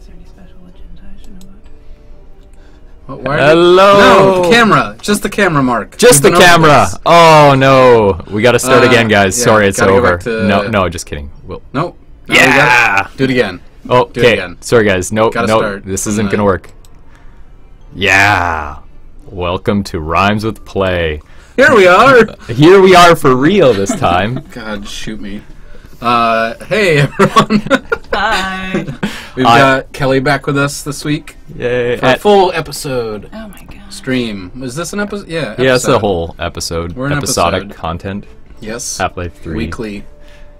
Is there any special agenda I should know about? Hello! No, the camera. Just the camera, Mark. Just the camera! Oh, no. We gotta start again, guys. Yeah, Sorry, it's over. To... No, just kidding. Nope. No, Yeah! do it again. Oh, Do it okay. again. Sorry, guys. Nope, Start this isn't gonna work. Yeah! Welcome to Rhymes with Play. Here we are! Here we are for real this time. God, shoot me. Hey, everyone. Hi! We've got Kelly back with us this week Yay. for a full episode Oh my god. stream. Was this an episode? Yeah, episode. Yeah, it's a whole episode. We're an Episodic episode. content. Yes. Half-Life 3. Weekly.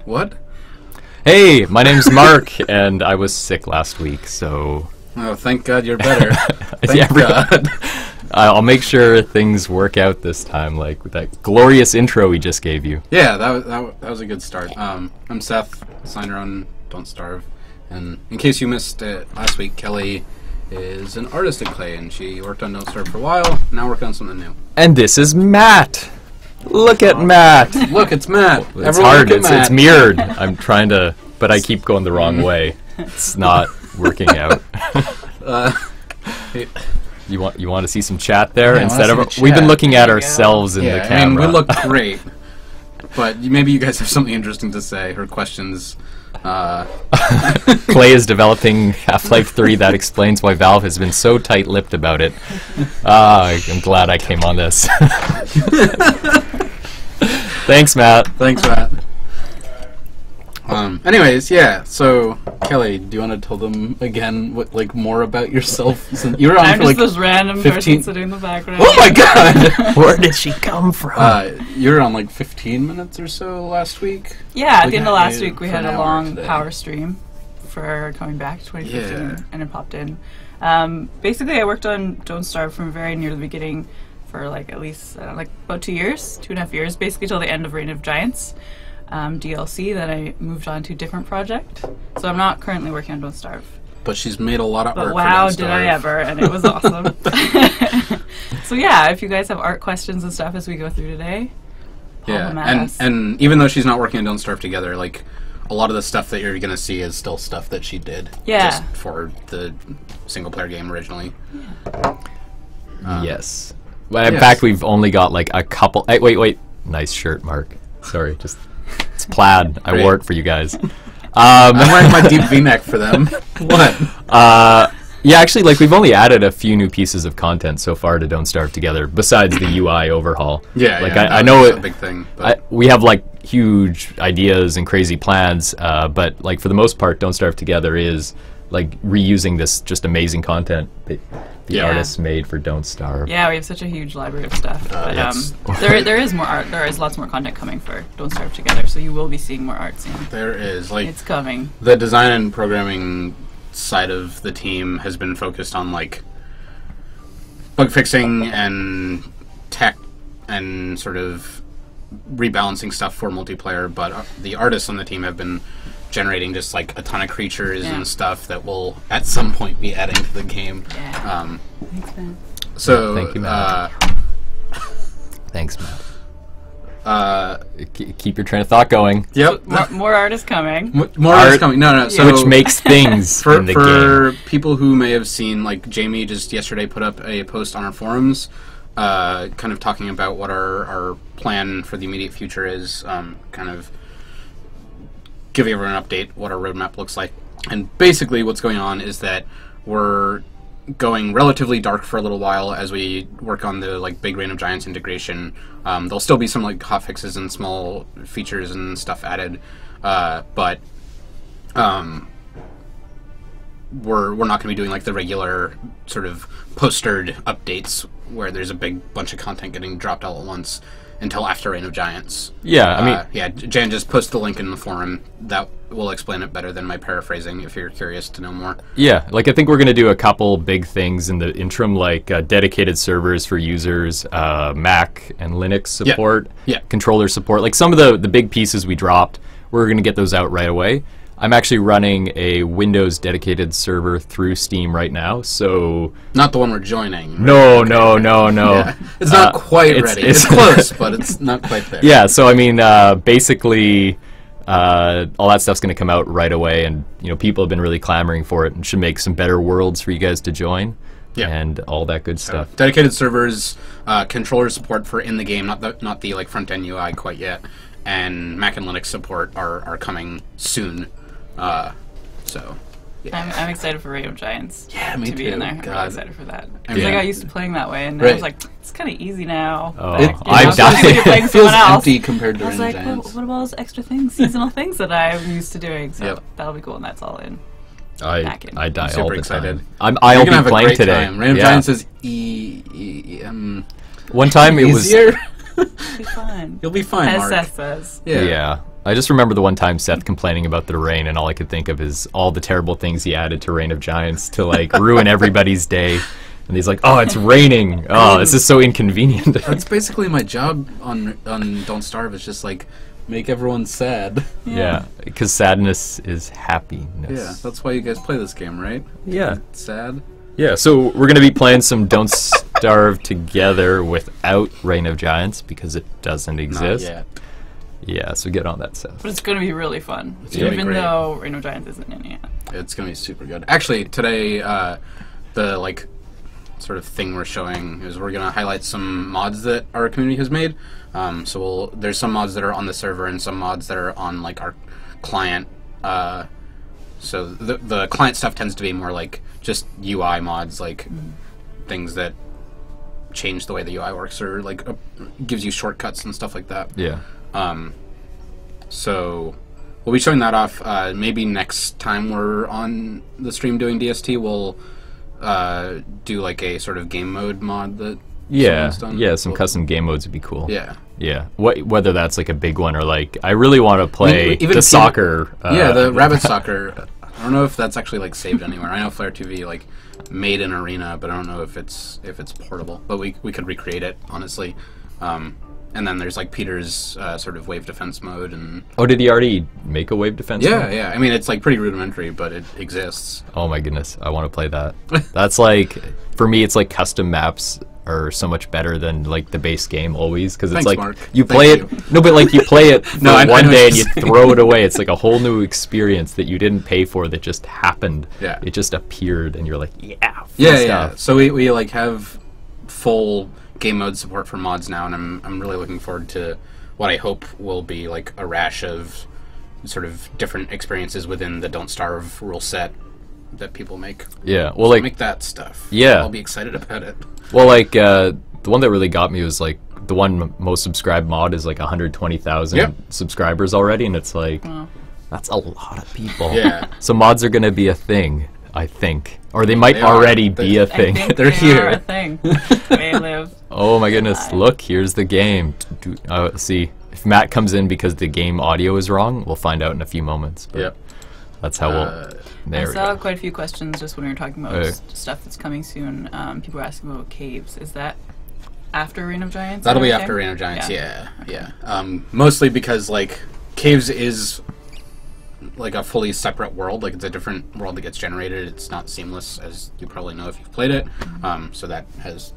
What? Hey, my name's Mark, and I was sick last week, so... Oh, thank God you're better. Thank Yeah, God. I'll make sure things work out this time, like with that glorious intro we just gave you. Yeah, that was a good start. I'm Seth, signer on Don't Starve. And in case you missed it last week, Kelly is an artist at Klei, and she worked on Don't Starve for a while, now working on something new. And this is Matt! Look at Matt! Look, it's Matt! It's Everyone hard, look at Matt. it's mirrored. I'm trying to, but I keep going the wrong way. It's not working out. You want to see some chat there? Yeah, I Instead wanna of see the we've been chat. looking at There you go. ourselves in the Yeah, camera. I mean, we look great. But maybe you guys have something interesting to say, or questions. Klei is developing Half-Life 3. That explains why Valve has been so tight-lipped about it. I'm glad I came on this. Thanks, Matt. Thanks, Matt. Anyways, yeah. So, Kelly, do you want to tell them again what, more about yourself? You were on I'm for just this random 15 person sitting in the background. Oh my God! Where did she come from? You were on 15 minutes or so last week. Yeah, at We the end got of last you week we for had an a hour long today. power stream for coming back to 2015, Yeah. and it popped in. Basically, I worked on Don't Starve from very near the beginning for at least about 2 years, 2.5 years, basically till the end of Reign of Giants. DLC, then I moved on to a different project. So I'm not currently working on Don't Starve. But she's made a lot of art. But for wow, Don't did I Starve. ever, and it was awesome. So yeah, if you guys have art questions and stuff as we go through today, haul them at us. and even though she's not working on Don't Starve together, a lot of the stuff that you're gonna see is still stuff that she did. Yeah. Just for the single player game originally. Yes. Well, in yes. fact, we've only got a couple. Hey, wait. Nice shirt, Mark. Sorry, it's plaid. I Great. wore it for you guys. I'm wearing my deep V-neck for them. What? Yeah, actually, we've only added a few new pieces of content so far to Don't Starve Together, besides the UI overhaul. Yeah, I know it's it. a big thing. But We have huge ideas and crazy plans, but for the most part, Don't Starve Together is reusing this just amazing content that the Yeah. artists made for Don't Starve. Yeah, we have such a huge library of stuff. But yes. there is more art. There is lots more content coming for Don't Starve Together, so you will be seeing more art soon. there is It's coming. the design and programming side of the team has been focused on bug fixing and tech and sort of rebalancing stuff for multiplayer, but the artists on the team have been generating just a ton of creatures Yeah. and stuff that will at some point be adding to the game. Yeah. Thanks, man. So Thank you, Matt. Thanks, Matt. Keep your train of thought going. Yep. More art is coming. More Art- is coming. No. So Which makes things for in the game. for people who may have seen, Jamie just yesterday put up a post on our forums, kind of talking about what our plan for the immediate future is, kind of give everyone an update what our roadmap looks like. And basically what's going on is that we're going relatively dark for a little while as we work on the big Reign of Giants integration. There'll still be some hotfixes and small features and stuff added, but we're not going to be doing the regular sort of postered updates where there's a big bunch of content getting dropped all at once until after Reign of Giants. Yeah, I mean, Jan just posted the link in the forum. That will explain it better than my paraphrasing if you're curious to know more. yeah, I think we're going to do a couple big things in the interim, dedicated servers for users, Mac and Linux support, Yeah. controller support. Some of the big pieces we dropped, we're going to get those out right away. I'm actually running a Windows dedicated server through Steam right now, so... Not the one we're joining. No. Yeah. It's not quite ready. It's close, but it's not quite there. Yeah, so I mean, basically, All that stuff's going to come out right away, and people have been really clamoring for it, and should make some better worlds for you guys to join. Yeah. And all that good stuff. Dedicated servers, controller support for in the game, not the like front end UI quite yet, and Mac and Linux support are coming soon. So. Yeah. I'm excited for Reign of Giants. Yeah, me to be too. in there. God. I'm really excited for that. I Because I got used to playing that way, and I was like, it's kind of easy now. Oh, I've died. Playing It feels someone else. empty compared to I was Reign of like, well, Giants. what about those extra things, seasonal things that I'm used to doing? So Yep. that'll be cool, and that's all in. I die super all the excited. time. You're I'll gonna be have a playing great today. time. Reign of Yeah. Giants is One time it was. easier. It'll be fun. You'll be fine, As Mark. Seth says. Yeah. I just remember the one time Seth complaining about the rain, and all I could think of is all the terrible things he added to Reign of Giants to like ruin everybody's day. And he's like, "Oh, it's raining. Oh, this is so inconvenient." That's basically my job on Don't Starve. Is just like make everyone sad. Yeah, because sadness is happiness. Yeah, that's why you guys play this game, right? Yeah. Sad. Yeah, so we're going to be playing some Don't Starve together without Reign of Giants because it doesn't exist. Not yet. Yeah, so get on that, Seth. But it's going to be really fun. gonna be Even great. though Reign of Giants isn't in yet. It's gonna be super good. Actually, today the like sort of thing we're showing is we're gonna highlight some mods that our community has made. There's some mods that are on the server and some mods that are on like our client. So the client stuff tends to be more like just UI mods, like things that change the way the UI works or like gives you shortcuts and stuff like that. Yeah. So we'll be showing that off. Maybe next time we're on the stream doing DST, we'll do like a sort of game mode mod that someone's done. Yeah, some custom game modes would be cool. Yeah. Yeah. Whether that's like a big one or like, I really want to play even the soccer. The rabbit soccer. I don't know if that's actually like saved anywhere. I know Flare 2V like made an arena, but I don't know if it's portable. But we could recreate it, honestly. And then there's like Peter's sort of wave defense mode and Oh, did he already make a wave defense mode? yeah. I mean, it's like pretty rudimentary, but it exists. Oh my goodness, I want to play that. That's like, for me, it's like custom maps are so much better than like the base game always, because it's Thanks, like Mark. you play Thank it. No, but like you play it for I one know day what and you you're saying. throw it away. It's like a whole new experience that you didn't pay for that just happened. Yeah. It just appeared, and you're like, yeah, fun Yeah. stuff. So we like have full game mode support for mods now, and I'm really looking forward to what I hope will be like a rash of sort of different experiences within the Don't Starve rule set that people make. Yeah. Well, So like make that stuff. Yeah. I'll be excited about it. Well, like the one that really got me was like the one most subscribed mod is like 120,000 Yep. subscribers already, and it's like Wow. that's a lot of people. Yeah. So mods are gonna be a thing, I think, or they might They are. already be a I thing. think They're they here. are a thing. They live. Oh my goodness! Live. Look, here's the game. See, if Matt comes in because the game audio is wrong, we'll find out in a few moments. But Yep. that's how we'll. I There we saw go. quite a few questions just when we were talking about Okay. stuff that's coming soon. People were asking about caves. Is that after Reign of Giants? That'll and be everything? after Reign of Giants. Yeah. Mostly because like Caves is like a fully separate world. Like it's a different world that gets generated. It's not seamless, as you probably know if you've played it. So that has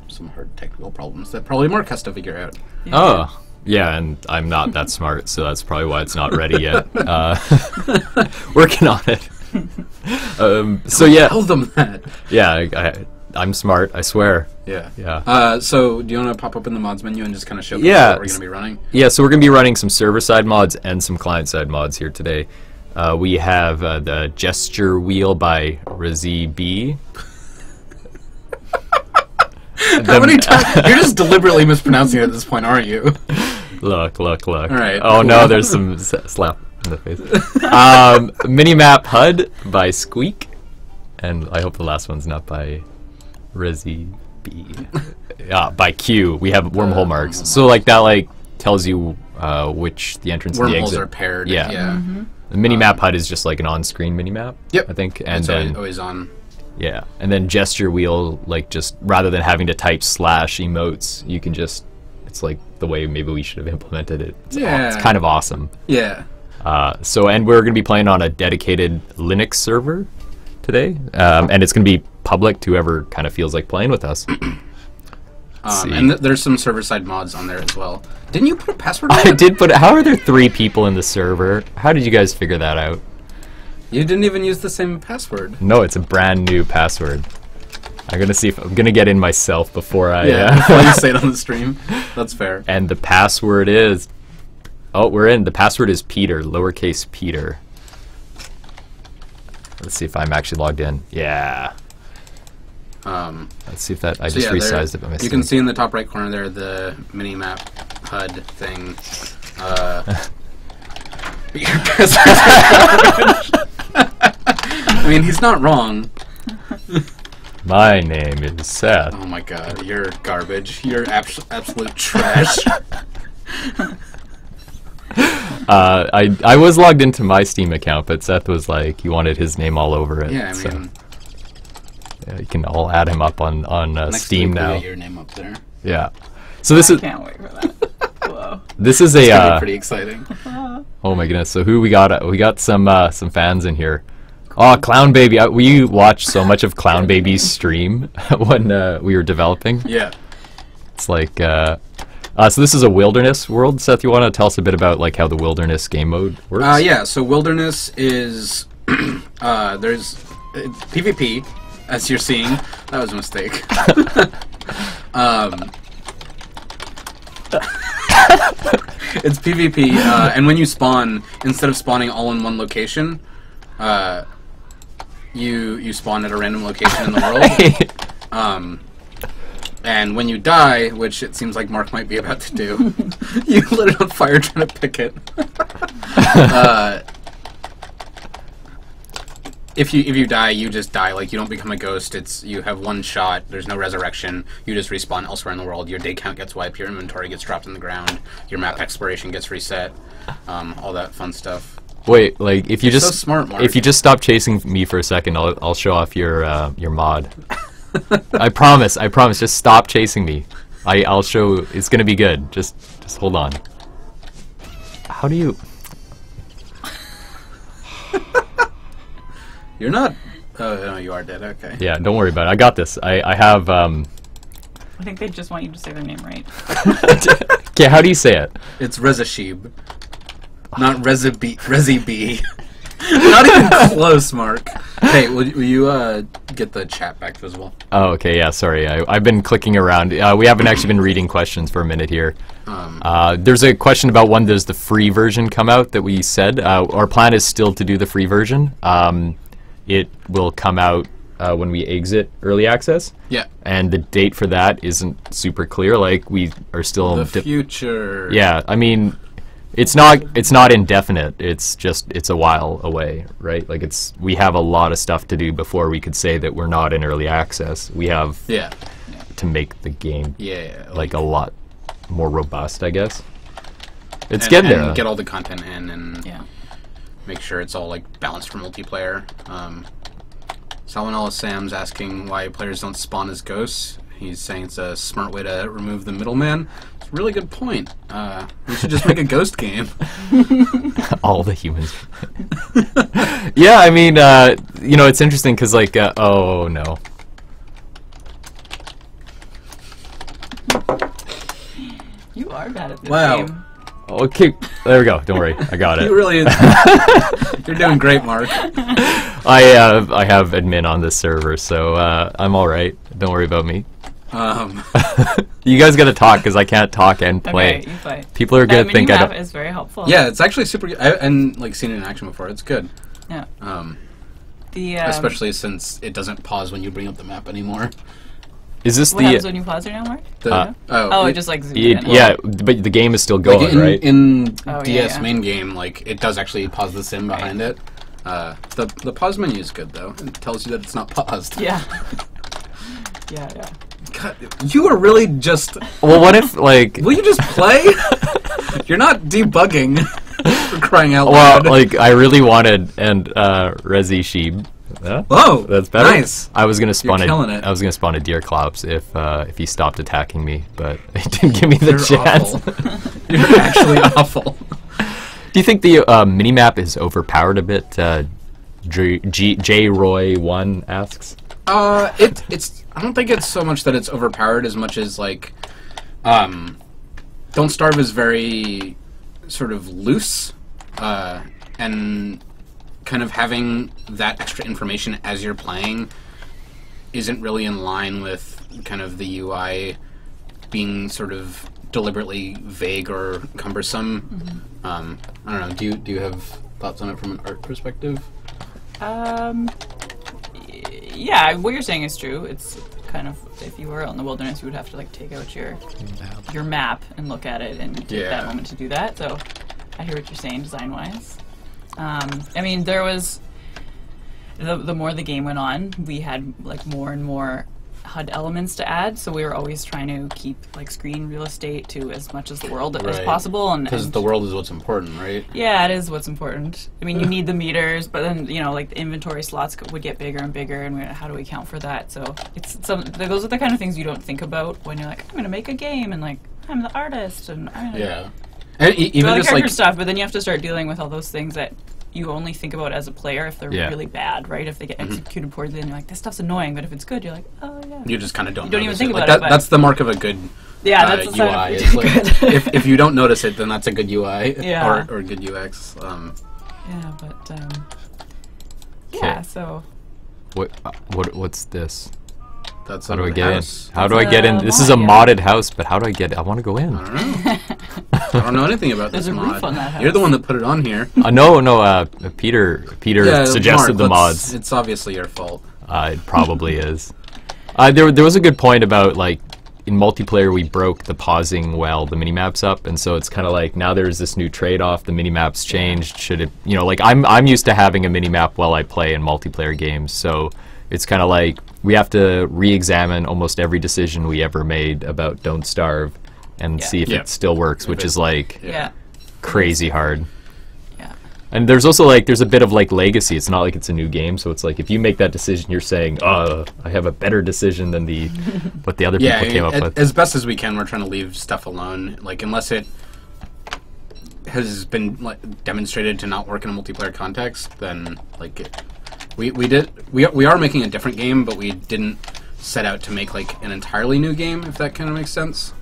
some hard technical problems that probably Mark has to figure out. Yeah. Oh, yeah, and I'm not that smart, so that's probably why it's not ready yet. Working on it. So yeah, Tell them that. yeah, I'm smart. I swear. Yeah. Yeah. So do you want to pop up in the mods menu and just kind of show Yeah. what we're going to be running? Yeah, so we're going to be running some server-side mods and some client-side mods here today. We have the gesture wheel by Razi B. How many times? You're just deliberately mispronouncing it at this point, aren't you? Look. All right, Oh cool. no, there's some slap in the face. Minimap HUD by Squeak, and I hope the last one's not by Razi B. By Q. We have wormhole marks. So like that like tells you which the entrance and the Wormholes exit. are paired. Yeah. Yeah. The minimap HUD is just like an on-screen minimap. Yep. I think, and It's then always on. yeah, and then gesture wheel, like just rather than having to type slash emotes, you can just, it's like the way maybe we should have implemented it. It's kind of awesome. Yeah. And we're going to be playing on a dedicated Linux server today, and it's going to be public to whoever kind of feels like playing with us. See. And there's some server-side mods on there as well. Didn't you put a password on I it? did put. How are there 3 people in the server? How did you guys figure that out? You didn't even use the same password. No, it's a brand new password. I'm gonna see if I'm gonna get in myself before I. Before you say it on the stream. That's fair. And the password is. Oh, we're in. The password is Peter, lowercase Peter. Let's see if I'm actually logged in. Yeah. Let's see if that. I just resized it by mistake. You can see in the top right corner there the mini-map HUD thing. Your password's I mean, he's not wrong. My name is Seth. Oh my god, you're garbage. You're absolute trash. I was logged into my Steam account, but Seth was like, he wanted his name all over it. Yeah, I so, mean, yeah, you can all add him up on next Steam week we'll now. get your name up there. Yeah. So this I is can't wait for that. Whoa. this is It's gonna be a. pretty exciting. Oh my goodness! So who we got? We got some fans in here. Oh, Clown Baby! We watched so much of Clown Baby's stream when we were developing. Yeah. It's like. So this is a wilderness world. Seth, you want to tell us a bit about like how the wilderness game mode works? Yeah, so wilderness is there's PvP, as you're seeing. That was a mistake. It's PvP, and when you spawn, instead of spawning all in one location, you spawn at a random location in the world. And when you die, which it seems like Mark might be about to do, you lit it on fire trying to pick it. If you die, you just die. Like, you don't become a ghost. You have one shot. There's no resurrection. You just respawn elsewhere in the world. Your day count gets wiped. Your inventory gets dropped in the ground. Your map exploration gets reset. All that fun stuff. Wait, like if you You're just so smart, Mark. if you just stop chasing me for a second, I'll show off your mod. I promise. Just stop chasing me. I'll show. It's gonna be good. Just hold on. How do you? You're not. Oh no, you are dead. Okay. Yeah, don't worry about it. I got this. I have. I think they just want you to say their name right. Okay, how do you say it? It's Rezashib, not Rezi B. Not even close, Mark. Hey, will you get the chat back visible? Oh, okay. Yeah, sorry. I've been clicking around. We haven't actually been reading questions for a minute here. There's a question about when does the free version come out that we said. Our plan is still to do the free version. It will come out when we exit early access. Yeah. And the date for that isn't super clear. Like, we are still... The future. Yeah, I mean... It's not indefinite. It's a while away, right? Like we have a lot of stuff to do before we could say that we're not in early access. We have to make the game like a lot more robust, I guess. It's getting there. And get all the content in and make sure it's all like balanced for multiplayer. Salmonella Sam's asking why players don't spawn as ghosts. He's saying it's a smart way to remove the middleman. It's a really good point. We should just make a ghost game. All the humans. Yeah, I mean, it's interesting because, like, oh no. You are bad at this Wow. game. Okay, there we go. Don't worry, I got it. You really You're doing great, Mark. I have admin on this server, so I'm all right. Don't worry about me. You guys gotta talk because I can't talk and play. Okay, you play. People are gonna think I don't. Is very helpful. Yeah, it's actually super good. And like seen it in action before. It's good. Yeah. The Especially since it doesn't pause when you bring up the map anymore. Is this what happens when you pause it now, Mark? It just like zooms in. Yeah, but the game is still going, like right? In Oh, DS yeah. main game, like it does actually pause the sim behind it. The pause menu is good though. It tells you that it's not paused. Yeah. Yeah. God, you are really just. Well, what if like? Will you just play? You're not debugging. For crying out Well, loud. like I really wanted Rezi Sheeb. Whoa, That's better. Nice. I was gonna spawn You're killing it. I was gonna spawn a deer clops if he stopped attacking me, but he didn't give me the You're chance. awful. You're actually awful. Do you think the minimap is overpowered a bit? J Roy 1 asks. It's. I don't think it's so much that it's overpowered as much as like, Don't Starve is very sort of loose, and kind of having that extra information as you're playing isn't really in line with kind of the UI being sort of deliberately vague or cumbersome. I don't know. Do you have thoughts on it from an art perspective? Yeah, what you're saying is true. It's kind of, if you were out in the wilderness, you would have to like take out your map and look at it and take that moment to do that. So I hear what you're saying design-wise. I mean, there was the more the game went on, we had like more and more HUD elements to add, so we were always trying to keep like screen real estate to as much as the world as possible, and because the world is what's important, right? Yeah, it is what's important. I mean, you need the meters, but then like the inventory slots would get bigger and bigger, and how do we account for that? So those are the kind of things you don't think about when you're like, I'm going to make a game, and like I'm the artist, and I'm gonna and even just character like stuff. But then you have to start dealing with all those things that you only think about as a player if they're really bad, right? If they get executed poorly, then you're like, this stuff's annoying. But if it's good, you're like, oh yeah. You just kind of don't. You don't even think like about it. That's the mark of a good that's the UI. sign of It's like, good. if you don't notice it, then that's a good UI or good UX. Yeah, but yeah. So What's this? That's How do I get in? How do That's I get in? a This is a mod, modded house, but how do I get? I want to go in. I don't know. I don't know anything about There's this a mod. roof on that house. You're the one that put it on here. No. Peter suggested Mark, the mods. It's obviously your fault. It probably is. There was a good point about like in multiplayer we broke the pausing while the minimap's up, and so it's kind of like now there's this new trade-off. The minimap's changed. Should it? Like I'm used to having a minimap while I play in multiplayer games, so it's kind of like we have to re-examine almost every decision we ever made about Don't Starve and see if it still works, which is like crazy hard. Yeah. And there's also like there's a bit of like legacy. It's not like it's a new game, so it's like if you make that decision, you're saying, I have a better decision than what the other people came up with. As best as we can, we're trying to leave stuff alone. Like unless it has been like, demonstrated to not work in a multiplayer context, then like we are making a different game, but we didn't set out to make like an entirely new game, if that kind of makes sense.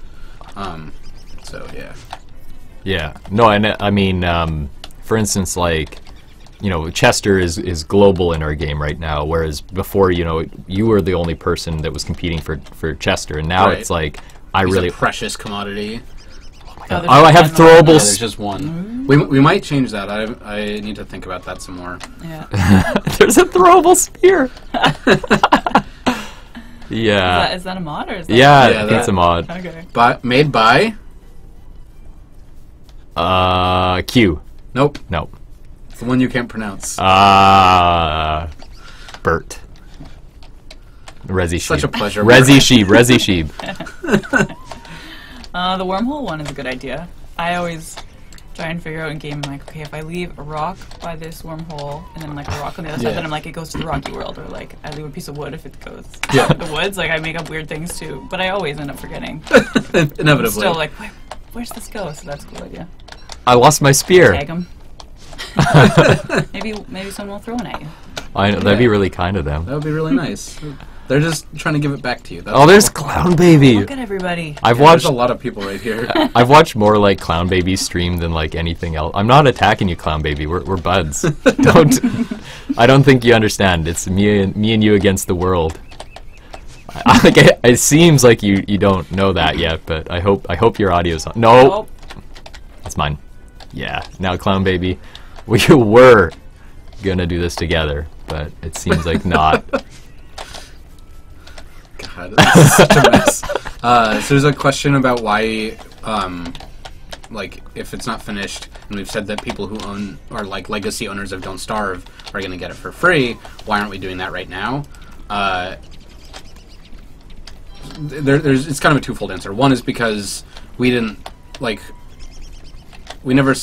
So yeah. Yeah. No, and I mean, for instance, like, Chester is global in our game right now, whereas before, you were the only person that was competing for Chester, and now it's like He's a precious commodity. I have throwable. There's just one. We might change that. I need to think about that some more. Yeah. There's a throwable spear. Yeah. Is that a mod or is that? Yeah, I think it's a mod. Okay. Made by. Q. Nope. Nope. It's the one you can't pronounce. Bert. Resi Sheep. Such a pleasure. Resi Sheep. The wormhole one is a good idea. I always try and figure out in game, I'm like, okay, if I leave a rock by this wormhole and then like a rock on the other side, then I'm like, it goes to the rocky world, or like I leave a piece of wood if it goes to the woods. Like I make up weird things too, but I always end up forgetting. Inevitably. I'm still like, where's this go? So that's a cool idea. I lost my spear. Tag them. maybe someone will throw one at you. I know, that'd be really kind of them. That would be really nice. They're just trying to give it back to you. There's Clown Baby. Look at everybody. I've watched there's a lot of people right here. I've watched more like Clown Baby stream than like anything else. I'm not attacking you, Clown Baby. We're buds. I don't think you understand. It's me and you against the world. It seems like you don't know that yet, but I hope your audio's on. No, it's mine. Yeah. Now, Clown Baby, we were gonna do this together, but it seems like not. God, this is such a mess. So there's a question about why, like, if it's not finished, and we've said that people who own, or like legacy owners of Don't Starve, are going to get it for free, why aren't we doing that right now? It's kind of a twofold answer. One is because we never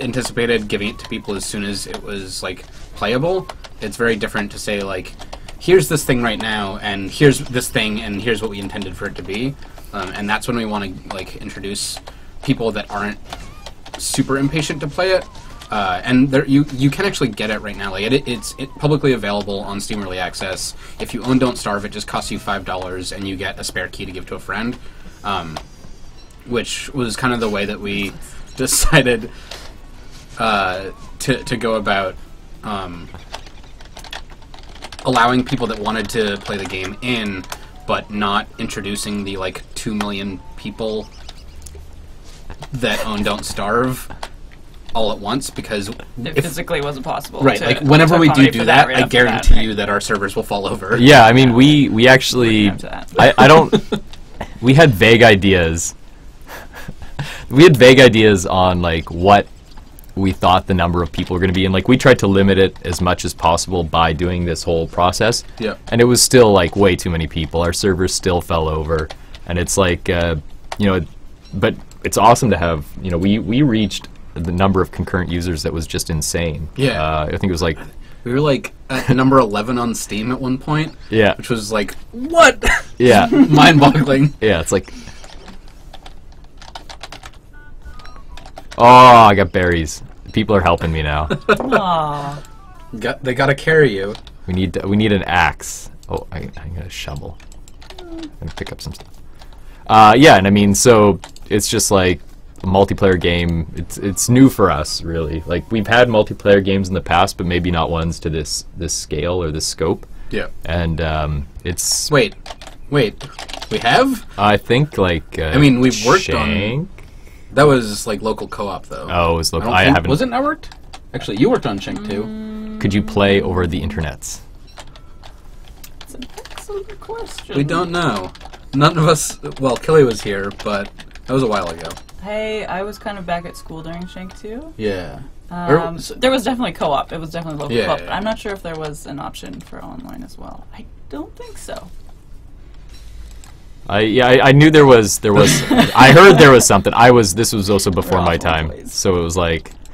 anticipated giving it to people as soon as it was, like, playable. It's very different to say, like, here's this thing right now, and here's this thing, and here's what we intended for it to be. And that's when we want to, like, introduce people that aren't super impatient to play it. And there, you can actually get it right now. Like it's publicly available on Steam Early Access. If you own Don't Starve, it just costs you $5, and you get a spare key to give to a friend. Which was kind of the way that we decided to go about allowing people that wanted to play the game in, but not introducing the 2 million people that own Don't Starve all at once, because it physically wasn't possible. Right, to, whenever to we do accommodate that, right I off the guarantee bat, you that our servers will fall over. Yeah, I mean, we actually, I don't, we had vague ideas. We had vague ideas on what we thought the number of people were going to be, and we tried to limit it as much as possible by doing this whole process. Yeah. And it was still way too many people. Our servers still fell over, and it's but it's awesome to have. We reached the number of concurrent users that was just insane. Yeah. I think it was we were at number 11 on Steam at one point. Yeah. Which was what? Yeah. Mind-boggling. Yeah, it's oh, I got berries. People are helping me now. Aww. They gotta carry you. We need an axe. Oh, I got a shovel. I'm gonna pick up some stuff. Yeah, and I mean, so it's just a multiplayer game. It's new for us, really. We've had multiplayer games in the past, but maybe not ones to this scale or this scope. Yeah. And it's Wait. We have? I think I mean, we've worked Shank? That was local co-op though. Oh, it was local. I I haven't. Was it networked? Actually, you worked on Shank too. Could you play over the internets? That's an excellent question. We don't know. None of us. Well, Klei was here, but that was a while ago. Hey, I was kind of back at school during Shank 2. Yeah. There was definitely co-op. It was definitely local Yeah, co-op. yeah, But I'm not sure if there was an option for online as well. I don't think so. I knew there was. I heard there was something. This was also before We're my awful time, boys. so it was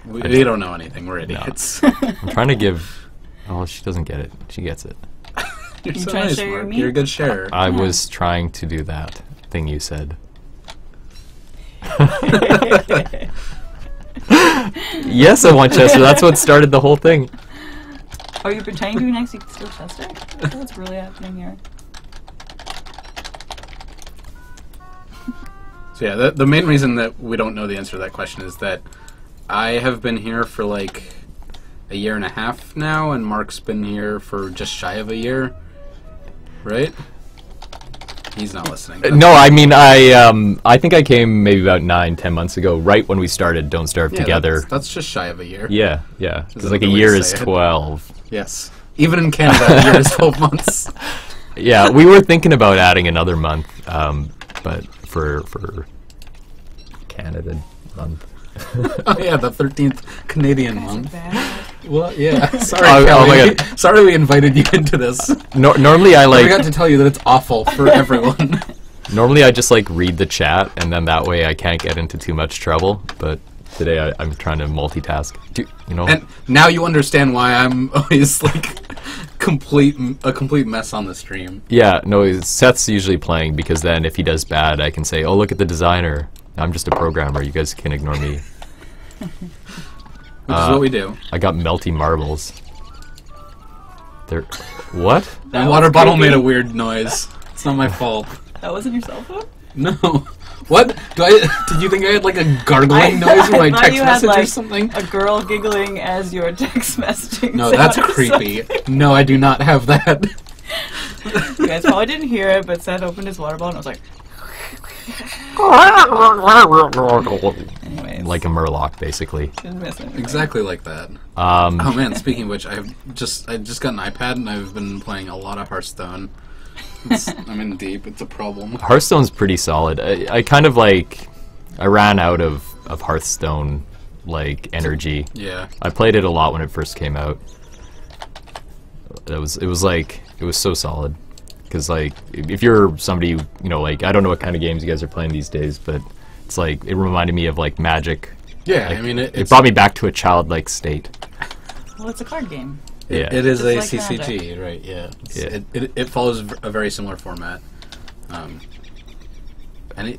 We don't know anything. We're idiots. I'm trying to give. Oh, she doesn't get it. She gets it. You're You so trying to nice, share your Mark. meat? You're a good sharer. I was trying to do that thing you said. Yes, I want Chester. That's what started the whole thing. Are you pretending to be next? You can steal Chester? What's really happening here? So yeah, the main reason that we don't know the answer to that question is that I have been here for a year and a half now, and Mark's been here for just shy of a year, right? He's not listening. No, I mean I think I came maybe about 9-10 months ago, right when we started Don't Starve Yeah, together. That's just shy of a year. Yeah. Because that a the way year to is say it? 12. Yes. Even in Canada, a year is 12 months. Yeah, we were thinking about adding another month, but for Canada month. Oh yeah, the 13th Canadian month. Bad. Well, yeah. Sorry, Oh, Kelly. my God. Sorry we invited you into this. Normally I I forgot to tell you that it's awful for everyone. Normally I just read the chat, and then that way I can't get into too much trouble. But today I'm trying to multitask. And now you understand why I'm always a complete mess on the stream. Yeah, no, Seth's usually playing, because then if he does bad, I can say, "Oh, look at the designer. I'm just a programmer. You guys can ignore me." Which is what we do. I got melty marbles. They're what? That My was water bottle creepy. made a weird noise. It's not my fault. That wasn't your cell phone? No. What? Did you think I had a gargling noise when I thought text you had, message or something? A girl giggling as you were text messaging. No, that's sounded creepy. something. No, I do not have that. You guys probably didn't hear it, but Seth opened his water bottle and was like... Anyways. Like a murloc, basically. Didn't miss anything. Exactly like that. Oh man, speaking of which, I just got an iPad and I've been playing a lot of Hearthstone. I'm in deep. It's a problem. Hearthstone's pretty solid. I kind of I ran out of Hearthstone energy. Yeah. I played it a lot when it first came out. It was so solid. Because if you're somebody I don't know what kind of games you guys are playing these days, but it's it reminded me of Magic. Yeah, I mean It brought me back to a childlike state. Well, it's a card game. Yeah. It is a Just like CCG, Magic. right? Yeah. Yeah. It follows a very similar format. And I'm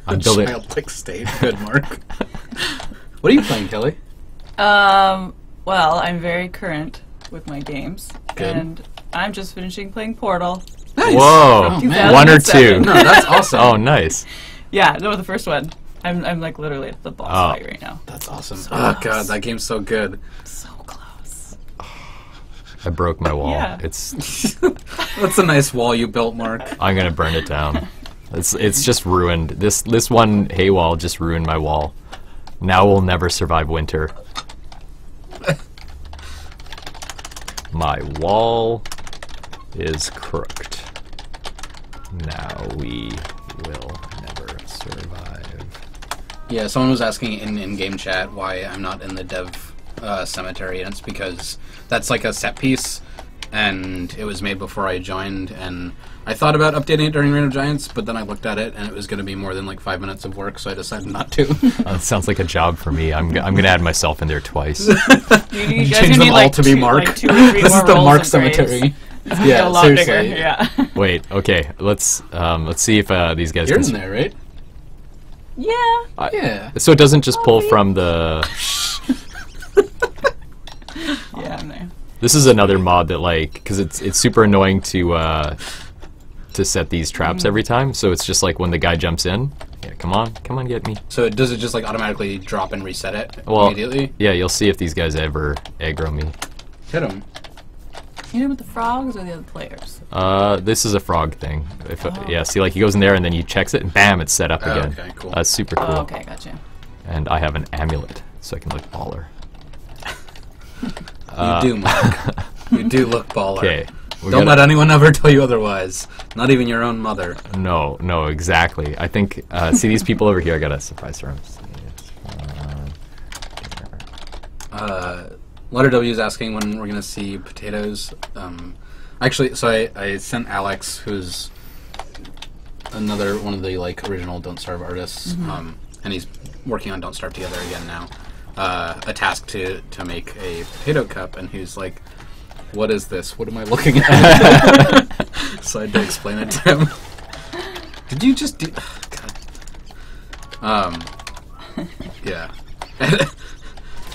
a building- childlike state. Good, Mark. What are you playing, Kelly? Well, I'm very current with my games, Good. and I'm just finishing playing Portal. Nice. Whoa. Oh, man. One or two. No, that's awesome. Oh, nice. Yeah, no, the first one. I'm like literally at the boss fight right now. That's awesome. So Oh close. god, that game's so good. So close. I broke my wall. Yeah. That's a nice wall you built, Mark. I'm gonna burn it down. It's just ruined. This one hay wall just ruined my wall. Now we'll never survive winter. My wall is crooked. Now we will never survive. Yeah, someone was asking in game chat why I'm not in the dev cemetery, and it's because that's like a set piece, and it was made before I joined, and I thought about updating it during Reign of Giants, but then I looked at it, and it was going to be more than like 5 minutes of work, so I decided not to. That sounds like a job for me. I'm gonna add myself in there twice. You guys Change need them all like to be Mark. Like 2 or 3 This more is the rolls Mark of cemetery. graves. It's gonna Yeah, get a lot seriously. bigger. Yeah. Wait, okay, let's see if these guys You're can. in there, right? Yeah. Yeah. So it doesn't just pull from the. Yeah, I'm there. This is another mod that like because it's super annoying to set these traps every time. So it's just like when the guy jumps in. Yeah, come on, get me. So does it just like automatically drop and reset it Well, immediately? yeah, you'll see if these guys ever aggro me. Hit him. You know with the frogs or the other players? This is a frog thing. Yeah, see, like he goes in there and then he checks it and bam, it's set up Oh, again. okay, cool. That's super cool. Oh, okay, gotcha. And I have an amulet, so I can look baller. You do, Mark. You do look baller. Okay. Don't let anyone ever tell you otherwise. Not even your own mother. No, exactly. I think. See these people over here. I got a surprise for them. Letter W is asking when we're gonna see potatoes. Actually, so I sent Alex, who's another one of the like original Don't Starve artists, and he's working on Don't Starve Together again now. A task to make a potato cup, and he's like, "What is this? What am I looking at?" So I had to explain it to him. Did you just do? God. Yeah.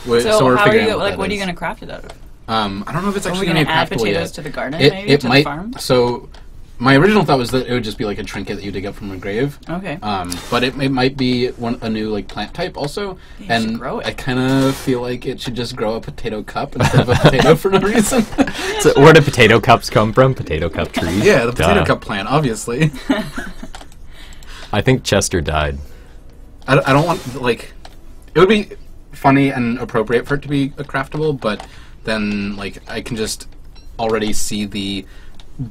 So we're how are figuring you? out Like, that what are you is. gonna craft it out of? I don't know if it's Are we actually gonna gonna be add craftable potatoes yet. to the garden? It maybe to might. the farm. So, my original thought was that it would just be like a trinket that you dig up from a grave. Okay. But it might be a new like plant type also. You and should grow it. I kind of feel like it should just grow a potato cup instead of a potato for no reason. So where do potato cups come from? Potato cup trees. Yeah, the potato Duh. cup plant, obviously. I think Chester died. I don't want like. It would be funny and appropriate for it to be a craftable, but then like I can just already see the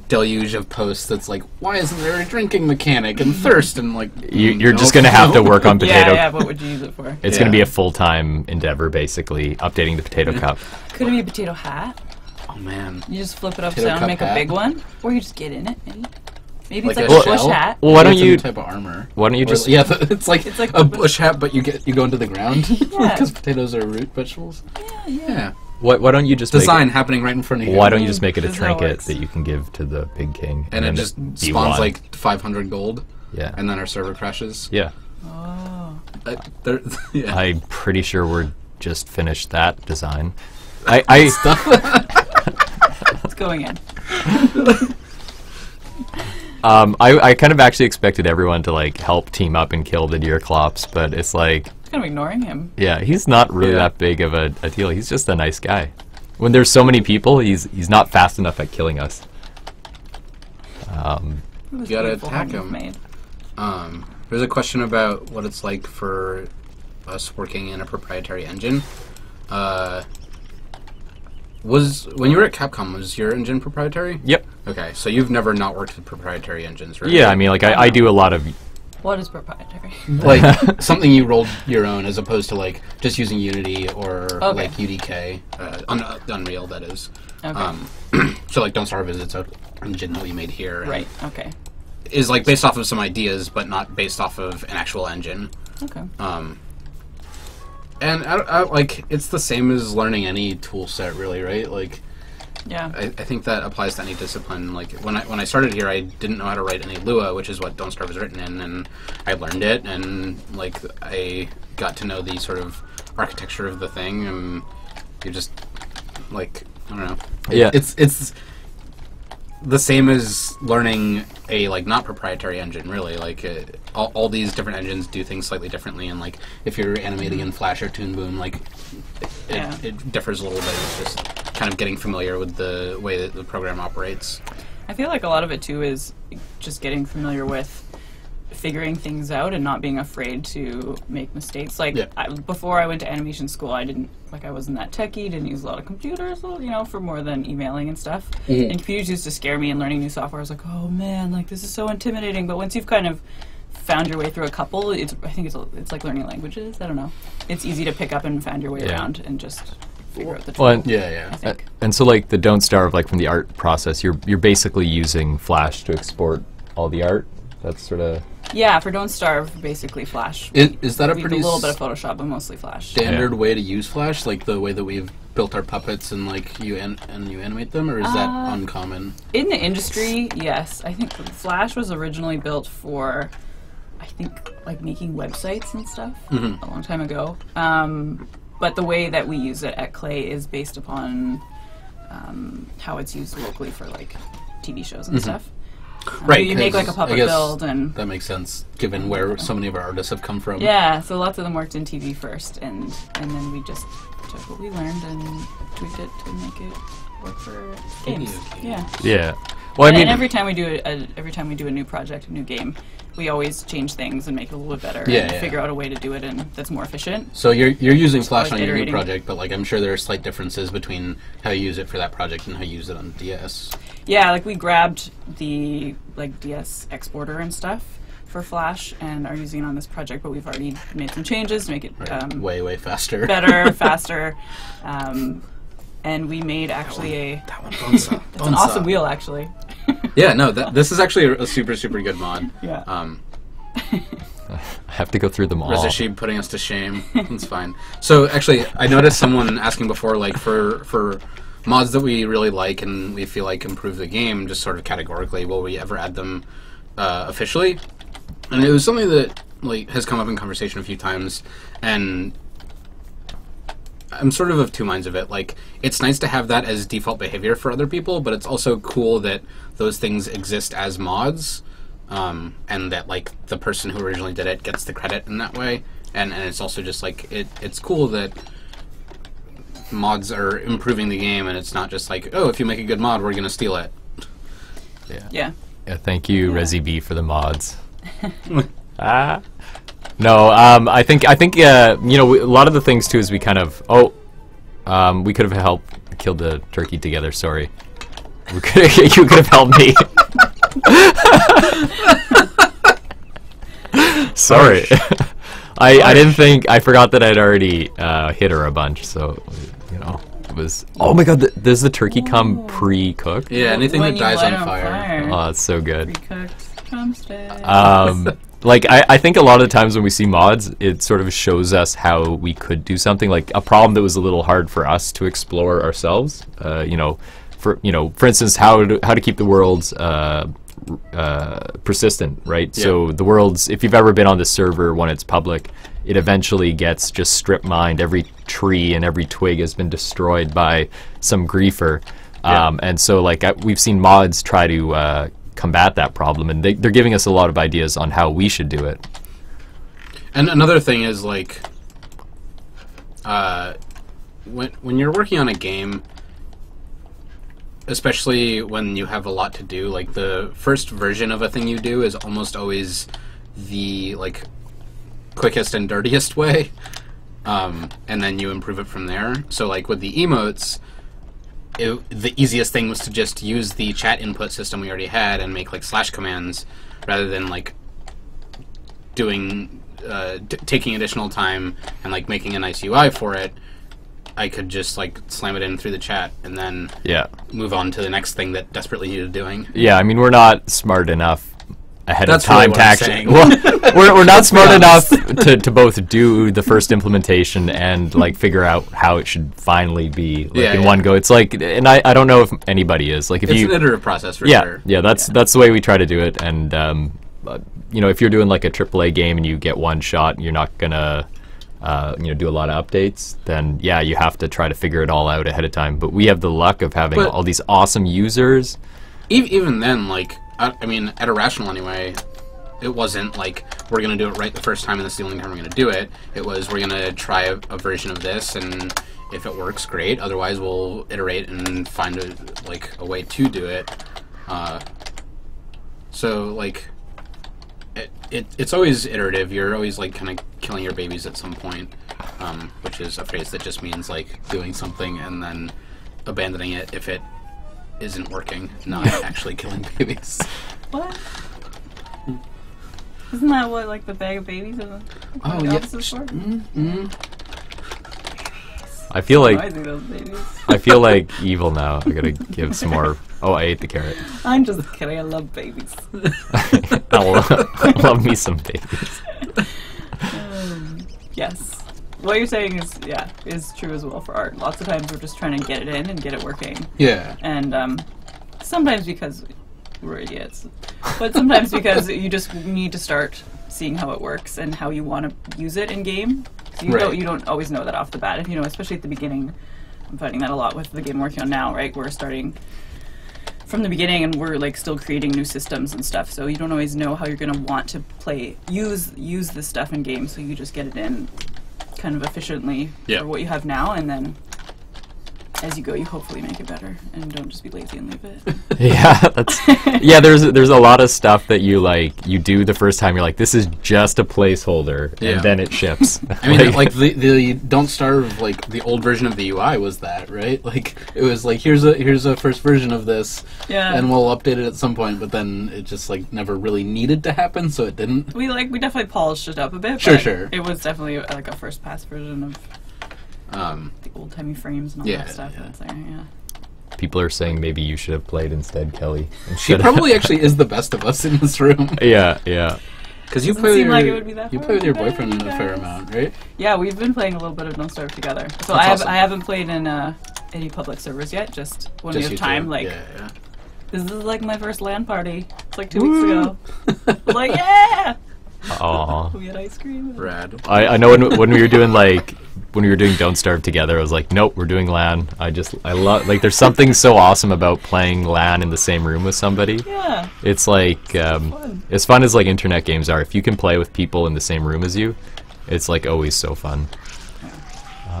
deluge of posts that's like, why isn't there a drinking mechanic and thirst and like You're no, just gonna have to work on potato. Yeah, what would you use it for? It's Yeah. gonna be a full-time endeavor, basically, updating the potato cup. Could it be a potato hat? Oh man, You just flip it Potato upside down cup and make hat? a big one? Or you just get in it, maybe? Maybe like it's a like a bush shell? hat. Well, why don't It's a you? type of armor? Why don't you Or- just? yeah, it's like like a the- bush hat, but you go into the ground Yeah. because potatoes are root vegetables. Yeah. Yeah, Why don't you just design Make happening right in front of it, you. why don't you just make it a This is how it trinket works. that you can give to the pig king? And it then just be spawns one? like 500 gold, Yeah. and then our server crashes. Yeah. Oh. Yeah. I'm pretty sure we're just finished that design. I It's going in. I kind of actually expected everyone to like help team up and kill the deer clops, but it's like, It's kind of ignoring him. yeah, he's not really Yeah. that big of a deal. He's just a nice guy. When there's so many people, he's not fast enough at killing us. You gotta attack him. There's a question about what it's like for us working in a proprietary engine. When you were at Capcom, was your engine proprietary? Yep. Okay, so you've never not worked with proprietary engines, right? Yeah, I mean, like I do a lot of. What is proprietary? like something you rolled your own, as opposed to like just using Unity or Okay. like UDK, Unreal, that is. Okay. So like Don't Starve is its own engine that we made here. And Right. Okay. Is like based off of some ideas, but not based off of an actual engine. Okay. And I like it's the same as learning any tool set, really, right? Like Yeah. I think that applies to any discipline. Like when I started here, I didn't know how to write any Lua, which is what Don't Starve is written in, and I learned it, and like I got to know the sort of architecture of the thing, and you just like I don't know. Yeah. It's the same as learning a like not proprietary engine, really. Like all these different engines do things slightly differently, and like if you're animating in Flash or Toon Boom, like it differs a little bit. It's just kind of getting familiar with the way that the program operates. I feel like a lot of it too is just getting familiar with figuring things out and not being afraid to make mistakes. Like before I went to animation school, I wasn't that techie, didn't use a lot of computers, for more than emailing and stuff. And computers used to scare me, and learning new software, I was like, oh man, like this is so intimidating. But once you've kind of found your way through a couple, I think it's like learning languages. I don't know. It's easy to pick up and find your way around and just figure out the tool. Well, and so like the Don't Starve, like from the art process, you're basically using Flash to export all the art. That's sort of for Don't Starve, basically Flash. Is that a we pretty do a little bit of Photoshop, but mostly Flash. Standard way to use Flash, like the way that we've built our puppets and like you animate them, or is that uncommon? In the industry, yes. I think Flash was originally built for, like making websites and stuff a long time ago. But the way that we use it at Klei is based upon how it's used locally for like TV shows and stuff. Right, you make like a puppet build, and that makes sense given where so many of our artists have come from. Yeah, so lots of them worked in TV first, and then we just took what we learned and tweaked it to make it work for games. Yeah. Well, I mean, and every time we do a new project, a new game, we always change things and make it a little bit better. And figure out a way to do it that's more efficient. So you're using Flash on your new project, but like I'm sure there are slight differences between how you use it for that project and how you use it on DS. Yeah, like we grabbed the DS exporter and stuff for Flash and are using it on this project, but we've already made some changes to make it way faster, better, faster. And we made actually that one that's an awesome wheel, actually. Yeah, no, this is actually a super good mod. Yeah. I have to go through them all. Rizushi putting us to shame. It's fine. So actually, I noticed someone asking before, like for mods that we really like and we feel like improve the game, just sort of categorically, will we ever add them officially? And it was something that like has come up in conversation a few times, and I'm sort of two minds of it. Like, it's nice to have that as default behavior for other people, but it's also cool that those things exist as mods, and that like the person who originally did it gets the credit in that way. And it's also just like it's cool that mods are improving the game, and it's not just like, oh, if you make a good mod, we're gonna steal it. Yeah. Thank you, Resi B, for the mods. No, I think a lot of the things too is we kind of we could have helped kill the turkey together. Sorry, you could have helped me. Sorry, I didn't think, I forgot that I'd already hit her a bunch, so it was. Oh my god, does the turkey come pre-cooked? Yeah, anything when that dies on on fire. Oh, it's so good. Pre-cooked drumsticks. Like, I think a lot of the times when we see mods, it sort of shows us how we could do something. Like, a problem that was a little hard for us to explore ourselves. For instance, how to keep the worlds persistent, right? Yeah. So the worlds, if you've ever been on the server when it's public, it eventually gets just strip mined. Every tree and every twig has been destroyed by some griefer. And so, like, we've seen mods try to combat that problem, and they're giving us a lot of ideas on how we should do it. And another thing is, like, when you're working on a game, especially when you have a lot to do, like, the first version of a thing you do is almost always the, like, quickest and dirtiest way, and then you improve it from there. So, like, with the emotes, the easiest thing was to just use the chat input system we already had and make like slash commands, rather than like doing taking additional time and like making a nice UI for it. I could just like slam it in through the chat and then move on to the next thing that desperately needed doing. Yeah, I mean, we're not smart enough ahead That's of time really what to I'm actually. saying. Well, we're not smart enough to both do the first implementation and like figure out how it should finally be like in one go. It's like, and I don't know if anybody is like if it's you an iterative process for yeah sure. yeah that's the way we try to do it. And you know, if you're doing like a AAA game and you get one shot, you're not gonna you know, do a lot of updates, then yeah, you have to try to figure it all out ahead of time. But we have the luck of having all these awesome users. Even then, like, I mean, at Irrational anyway, it wasn't like we're going to do it right the first time and this is the only time we're going to do it. It was we're going to try a version of this, and if it works, great. Otherwise, we'll iterate and find a way to do it. So, like, it's always iterative. You're always, like, kind of killing your babies at some point, which is a phrase that just means, like, doing something and then abandoning it if it isn't working, not actually killing babies. What? Isn't that what, like, the bag of babies is? Oh, yes. I feel like Noisy, those babies. I feel like evil now. I gotta give some more. Oh, I ate the carrot. I'm just kidding. I love babies. I love me some babies. Yes. What you're saying is true as well for art. Lots of times we're just trying to get it in and get it working. Yeah. And sometimes because we're idiots, but sometimes because you just need to start seeing how it works and how you want to use it in game. So you don't always know that off the bat. If you know, especially at the beginning, I'm finding that a lot with the game I'm working on now. Right, we're starting from the beginning and we're like still creating new systems and stuff. So you don't always know how you're going to want to use this stuff in game. So you just get it in kind of efficiently for what you have now, and then as you go, you hopefully make it better and don't just be lazy and leave it. There's a lot of stuff that you do the first time. You're like, this is just a placeholder, and then it ships. I mean, like the Don't Starve, like the old version of the UI was that, right? Like it was like here's a first version of this, and we'll update it at some point. But then it just like never really needed to happen, so it didn't. We definitely polished it up a bit. Sure. It was definitely like a first pass version of the old timey frames and all that stuff. That's there, People are saying maybe you should have played instead, Kelly. She probably actually is the best of us in this room. Yeah. Because you play with your boyfriend a fair amount, right? Yeah, we've been playing a little bit of Don't Starve together. So I haven't played in any public servers yet. Just when we have time. This is like my first LAN party. It's like 2 weeks ago. Like Aww. we had ice cream. Rad. I know when we were doing when we were doing Don't Starve together, I was like, nope, we're doing LAN. I love, like, there's something so awesome about playing LAN in the same room with somebody. Yeah. It's like, as fun as like internet games are, if you can play with people in the same room as you, it's like always so fun.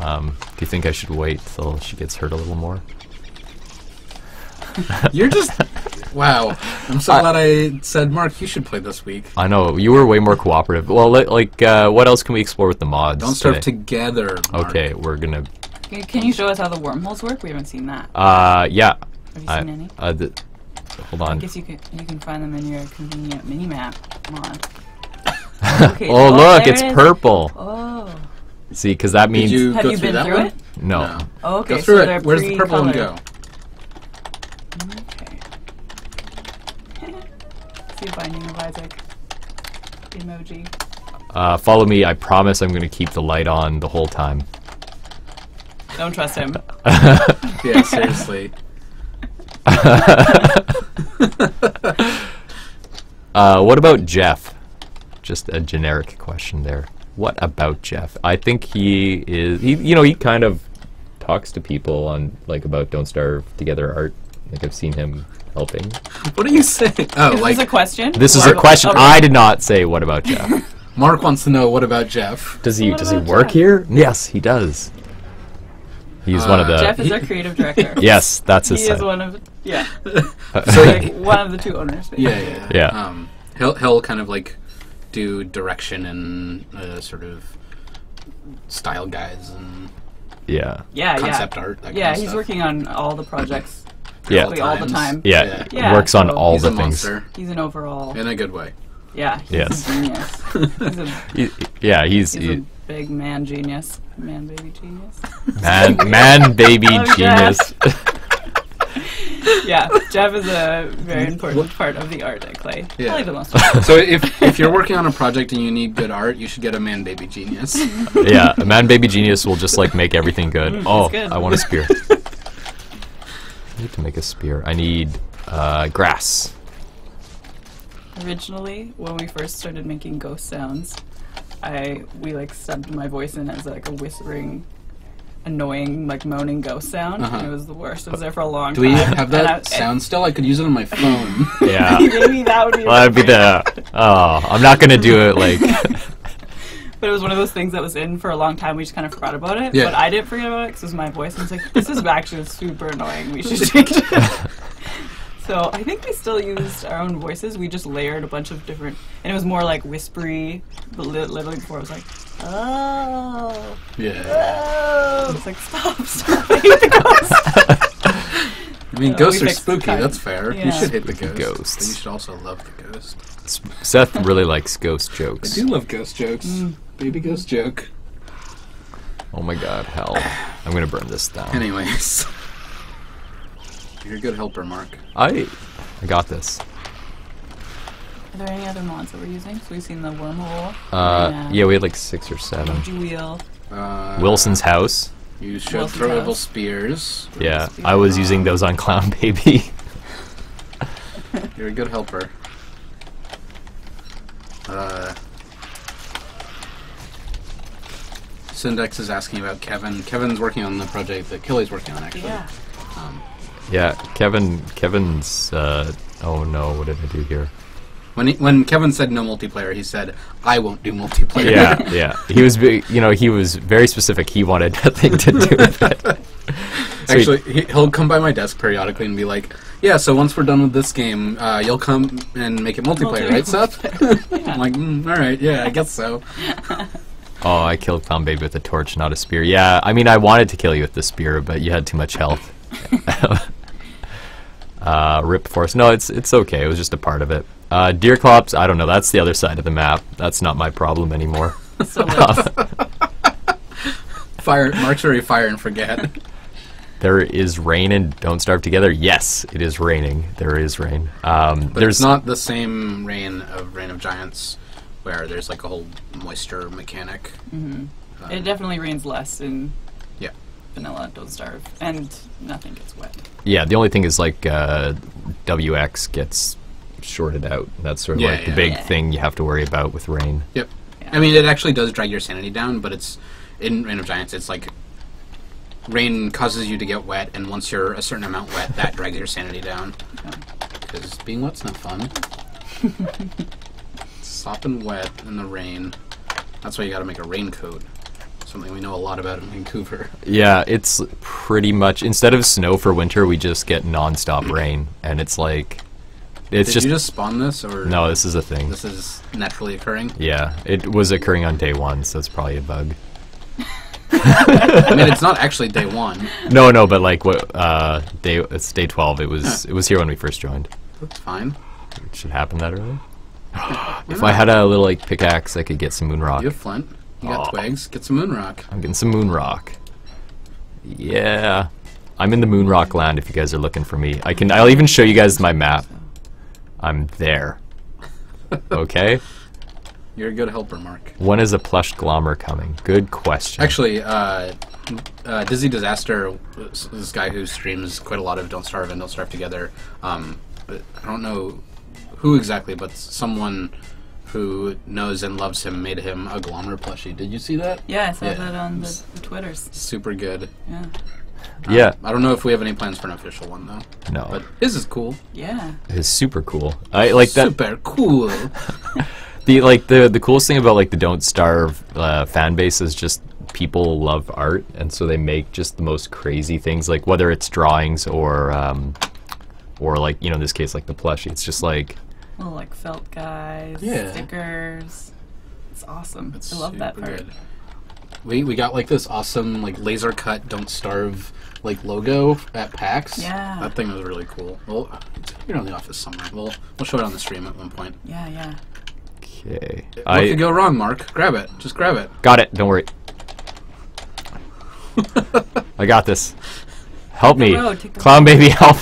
Do you think I should wait till she gets hurt a little more? You're just... Wow. I'm so glad I said, Mark, you should play this week. I know. You were way more cooperative. Well, what else can we explore with the mods? Don't Starve together, Mark. Okay, we're gonna... Can you show us how the wormholes work? We haven't seen that. Yeah. Have you seen any? Hold on. I guess you can find them in your convenient mini-map mod. Okay, oh, look, it's purple. Oh. See, because that means... Have you been through it? No. Oh, okay, go through so it. they're Where's the purple one go? Okay. See a Binding of Isaac emoji. Follow me. I promise I'm going to keep the light on the whole time. Don't trust him. Yeah, seriously. What about Jeff? Just a generic question there. What about Jeff? I think he is... He kind of talks to people on, like, about Don't Starve Together art. Like, I've seen him helping. What are you saying? Oh, is this a question? This is a question. Okay. I did not say what about Jeff. Mark wants to know what about Jeff. Does he work here? Yes, he does. He's one of the... Jeff is our creative director. Yes, that's his He is one of... Yeah. So like, one of the two owners. Basically. Yeah. He'll kind of, like, do direction and sort of style guides and concept art. That kind of he's stuff. working on all the projects. Yeah. All the time. Yeah. Works on all he's the a things. Monster. He's an overall... In a good way. Yeah, he's a genius. He's a big man genius. Man baby genius. Man baby Oh, genius. Yeah, Jeff is a very important part of the art at Klei. Yeah. Probably the most important. So if you're working on a project and you need good art, you should get a man baby genius. Yeah, a man baby genius will just like make everything good. Oh, good. I want a spear. I need to make a spear. I need grass. Originally, when we first started making ghost sounds, we like subbed my voice in as like a whispering, annoying, like moaning ghost sound. And it was the worst. It was there for a long Do time. we have that sound still? I could use it on my phone. Yeah. Maybe that would be. Well, that'd be the. Oh, I'm not gonna do it like. But it was one of those things that was in for a long time. We just kind of forgot about it. Yeah. But I didn't forget about it because it was my voice. And I was like, this is actually super annoying. We should change it. So I think we still used our own voices. We just layered a bunch of different, and it was more like whispery. But literally before it was like, oh, Yeah. oh. It's like stop. I hate the ghost. I mean, ghosts we are fixed spooky. kind. That's fair. You Yeah. should hate the ghost. Ghosts. But you should also love the ghost. Seth really likes ghost I jokes. do love ghost jokes. Baby ghost joke. Oh my god, hell. I'm gonna burn this down. Anyways. You're a good helper, Mark. I got this. Are there any other mods that we're using? So we've seen the wormhole. Yeah, we had like 6 or 7. Emoji wheel. Wilson's house. You should Wilson's throwable house. spears. Yeah, I was using those on Clown Baby. You're a good helper. Syndex is asking about Kevin. Kevin's working on the project that Klei's working on, actually. Yeah. Yeah, Kevin's, oh no, what did I do here? When Kevin said no multiplayer, he said, I won't do multiplayer. Yeah. He was, he was very specific. He wanted nothing to do with it. So Actually, he'll come by my desk periodically and be like, yeah, so once we're done with this game, you'll come and make it multiplayer, right, Seth? I'm like, alright, yeah, I guess so. oh, I killed Clown Baby with a torch, not a spear. Yeah, I mean, I wanted to kill you with the spear, but you had too much health. Rip Force. No, it's okay. It was just a part of it. Deerclops, I don't know. That's the other side of the map. That's not my problem anymore. So Mark's very fire and forget. There is rain and Don't Starve Together. Yes, it is raining. There is rain. But There's it's not the same Reign of Giants where there's like a whole moisture mechanic. it definitely rains less in Yeah. vanilla Don't Starve, and nothing gets wet. Yeah, the only thing is like WX gets shorted out. That's sort of Yeah, like the yeah. big Yeah. thing you have to worry about with rain. Yep. Yeah. I mean, it actually does drag your sanity down, but it's in Reign of Giants. It's like rain causes you to get wet, and once you're a certain amount wet, that drags your sanity down. Because being wet's not fun. Sopping wet in the rain. That's why you got to make a raincoat. Something we know a lot about in Vancouver. Yeah, it's pretty much instead of snow for winter, we just get non-stop rain, and it's like it's Did you just spawn this, or no, this is a thing. this is naturally occurring? Yeah, it was occurring on day 1, so it's probably a bug. I mean, it's not actually day 1. No, but like what it's day 12. It was here when we first joined. That's fine. It should happen that early. If I had a little like pickaxe, I could get some moon rock. You have flint. You got twigs. Get some moon rock. I'm getting some moon rock. Yeah, I'm in the moon rock land. If you guys are looking for me, I'll even show you guys my map. I'm there. Okay. You're a good helper, Mark. When is a plush glommer coming? Good question. Actually, Dizzy Disaster, this guy who streams quite a lot of Don't Starve and Don't Starve Together. But I don't know who exactly, but someone who knows and loves him made him a glommer plushie. Did you see that? Yeah, I saw Yeah. that on the Twitters. Super good. Yeah. Yeah. I don't know if we have any plans for an official one though. No. But his is cool. Yeah. It's super cool. I like that. Super cool. The coolest thing about like the Don't Starve fan base is just people love art, and so they make just the most crazy things, like whether it's drawings or like in this case like the plushie. It's just like Little like felt guys, Yeah. stickers. It's awesome. It's I love that super part. good. We got like this awesome like laser cut Don't Starve like logo at PAX. Yeah. That thing was really cool. Well, it's here in the office somewhere. We'll show it on the stream at one point. Yeah. okay. What could go wrong, Mark? Grab it. Just grab it. Got it. Don't worry. I got this. Help me. road, take the Clown baby, help.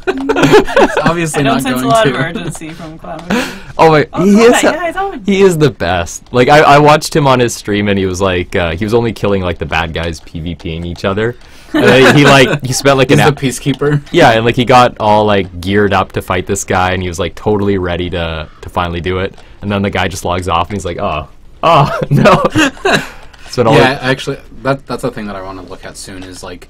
It's obviously I don't not sense going a lot to. of urgency from Clown Baby. Oh my, Oh, he yeah, is yeah, he's on. he is the best. Like I watched him on his stream and he was like he was only killing like the bad guys PvPing each other. And then he spent like He's an the peacekeeper. yeah, and like he got all like geared up to fight this guy and he was like totally ready to finally do it. And then the guy just logs off and he's like, "Oh, no." So it all Yeah, actually, that's the thing that I want to look at soon. Is like,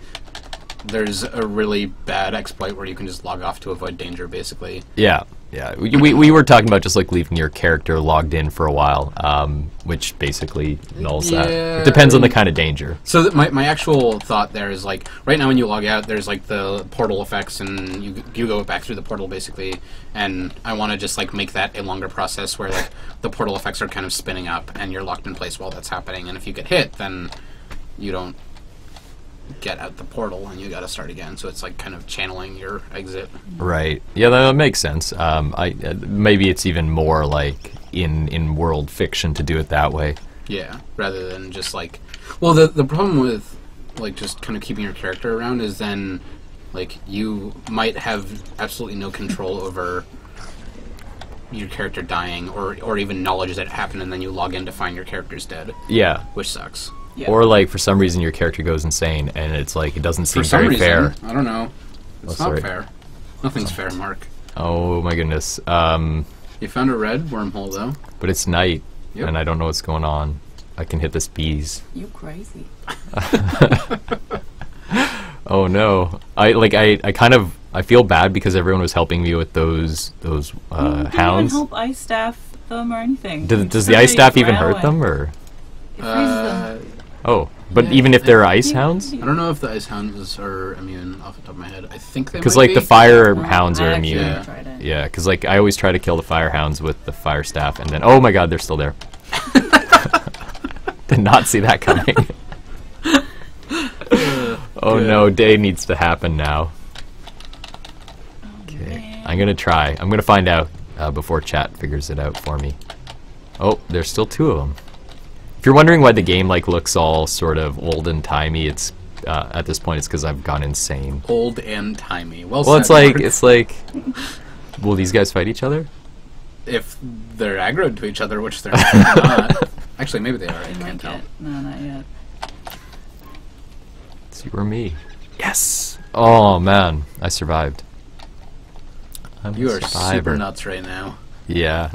there's a really bad exploit where you can just log off to avoid danger, basically. Yeah. We were talking about just like leaving your character logged in for a while, which basically nulls that. Yeah. It depends on the kind of danger. So my actual thought there is like right now when you log out, there's like the portal effects, and you go back through the portal basically. And I want to just like make that a longer process where like the portal effects are kind of spinning up, and you're locked in place while that's happening. And if you get hit, then you don't get out the portal and you got to start again. So it's like kind of channeling your exit. Right. Yeah, that makes sense. Maybe it's even more like in world fiction to do it that way. Yeah, rather than just like, well, the problem with like just kind of keeping your character around is then like you might have absolutely no control over your character dying or even knowledge that it happened, and then you log in to find your character's dead. Yeah. Which sucks. Yeah. Or like for some reason your character goes insane and it's like it doesn't seem For some very reason, fair. I don't know. It's Oh, sorry. not fair. Nothing's fair, Mark. Oh my goodness. You found a red wormhole though. But it's night Yep. and I don't know what's going on. I can hit this bees. You crazy. Oh no. I feel bad because everyone was helping me with those You didn't hounds. even help ice staff them or anything. Does the ice staff even hurt them or? It freezes them. Oh, but Yeah, even if they're ice hounds? I don't know if the ice hounds are immune off the top of my head. I think they Because might like the be. fire No, hounds I are actually immune. Yeah. tried it. Yeah, because like I always try to kill the fire hounds with the fire staff, and then oh my god, they're still there. Did not see that coming. Oh no, day needs to happen now. Okay, man. I'm gonna try. I'm gonna find out before chat figures it out for me. Oh, there's still two of them. If you're wondering why the game like looks all sort of old and timey, it's at this point it's because I've gone insane. Old and timey. Well Well, said, it's Mark. like, will these guys fight each other? If they're aggroed to each other, which they're not. Actually, maybe they are. I They might can't tell. get- No, not yet. It's you or me. Yes. Oh man, I survived. I'm You a are survivor. super nuts right now. Yeah.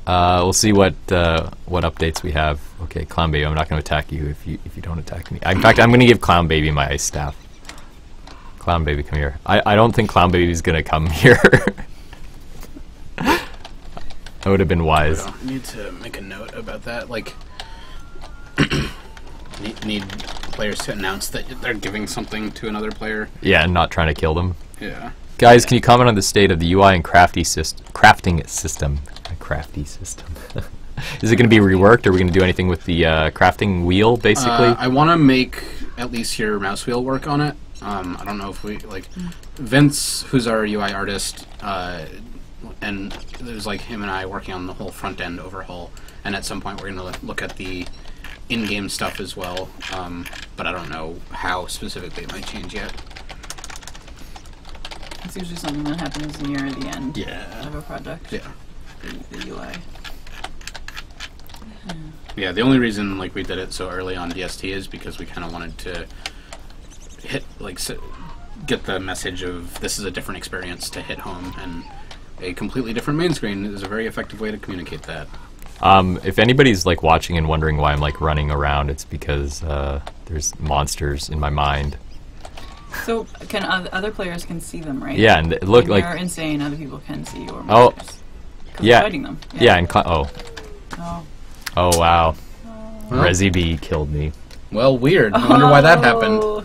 We'll see what updates we have. Okay, Clown Baby, I'm not going to attack you if you don't attack me. In fact, I'm going to give Clown Baby my ice staff. Clown Baby, come here. I don't think Clown Baby's going to come here. That would have been wise. I need to make a note about that. Like, need players to announce that they're giving something to another player. Yeah, and not trying to kill them. Yeah. Guys, can you comment on the state of the UI and crafting system? Crafty system. Is it going to be reworked? Are we going to do anything with the crafting wheel, basically? I want to make at least your mouse wheel work on it. I don't know if we like Vince, who's our UI artist, and there's like him and I working on the whole front end overhaul. And at some point, we're going to look at the in-game stuff as well. But I don't know how specifically it might change yet. It's usually something that happens near the end Yeah. of a project. Yeah. The UI. Yeah, the only reason like we did it so early on DST is because we kind of wanted to hit get the message of this is a different experience to hit home, and a completely different main screen is a very effective way to communicate that. If anybody's like watching and wondering why I'm like running around, it's because there's monsters in my mind. So can other players can see them, right? Yeah, and look When like you're insane, other people can see your Oh. monsters. 'Cause Yeah. you're fighting them. yeah, and Oh. oh wow, Well, Resi B killed me. well, weird. I wonder why that happened. Oh.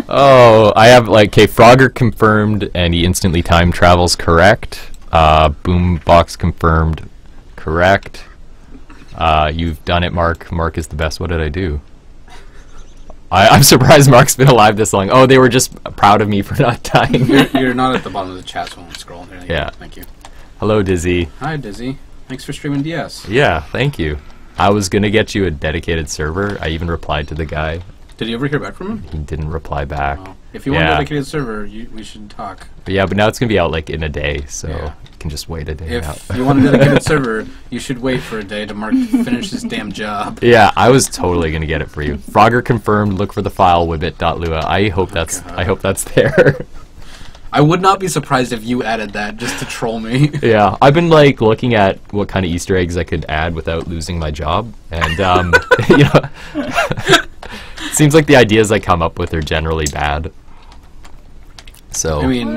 Oh, I have like Frogger confirmed, and he instantly time travels. Correct. Boombox confirmed. Correct. You've done it, Mark. Mark is the best. What did I do? I'm surprised Mark's been alive this long. Oh, they were just proud of me for not dying. You're not at the bottom of the chat, so I won't scroll. There you go. Yeah. Thank you. Hello, Dizzy. Hi, Dizzy. Thanks for streaming DS. Yeah, thank you. I was gonna get you a dedicated server. I even replied to the guy. Did you ever hear back from him? He didn't reply back. Oh. If you want a dedicated server, we should talk. But yeah, but now it's gonna be out like in a day, so Yeah. you can just wait a day out. If you want a dedicated server, you should wait for a day to Mark finish his damn job. Yeah, I was totally gonna get it for you. Frogger confirmed. Look for the file wibbit.lua. I hope that's there. I would not be surprised if you added that just to troll me. Yeah, I've been like looking at what kind of Easter eggs I could add without losing my job, and you know, it seems like the ideas I come up with are generally bad. So I mean,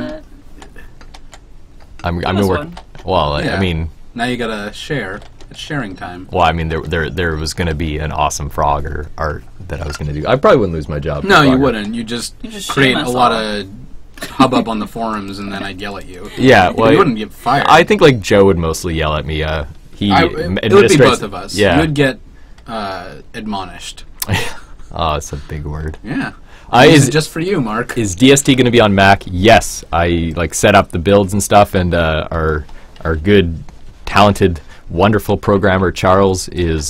I'm gonna work. Well, yeah. I mean, now you gotta share. It's sharing time. well, I mean, there was gonna be an awesome Frogger art that I was gonna do. I probably wouldn't lose my job. No, for you Frogger. wouldn't. You just create shame a us lot all. of hubbub on the forums, and then I'd yell at you. Yeah, well, you wouldn't get fired. I think like Joe would mostly yell at me. It would be both of us. Yeah. You would get admonished. Oh, it's a big word. Yeah. Is Is just for you, Mark. Is DST going to be on Mac? Yes. I like set up the builds and stuff, and our good, talented, wonderful programmer Charles is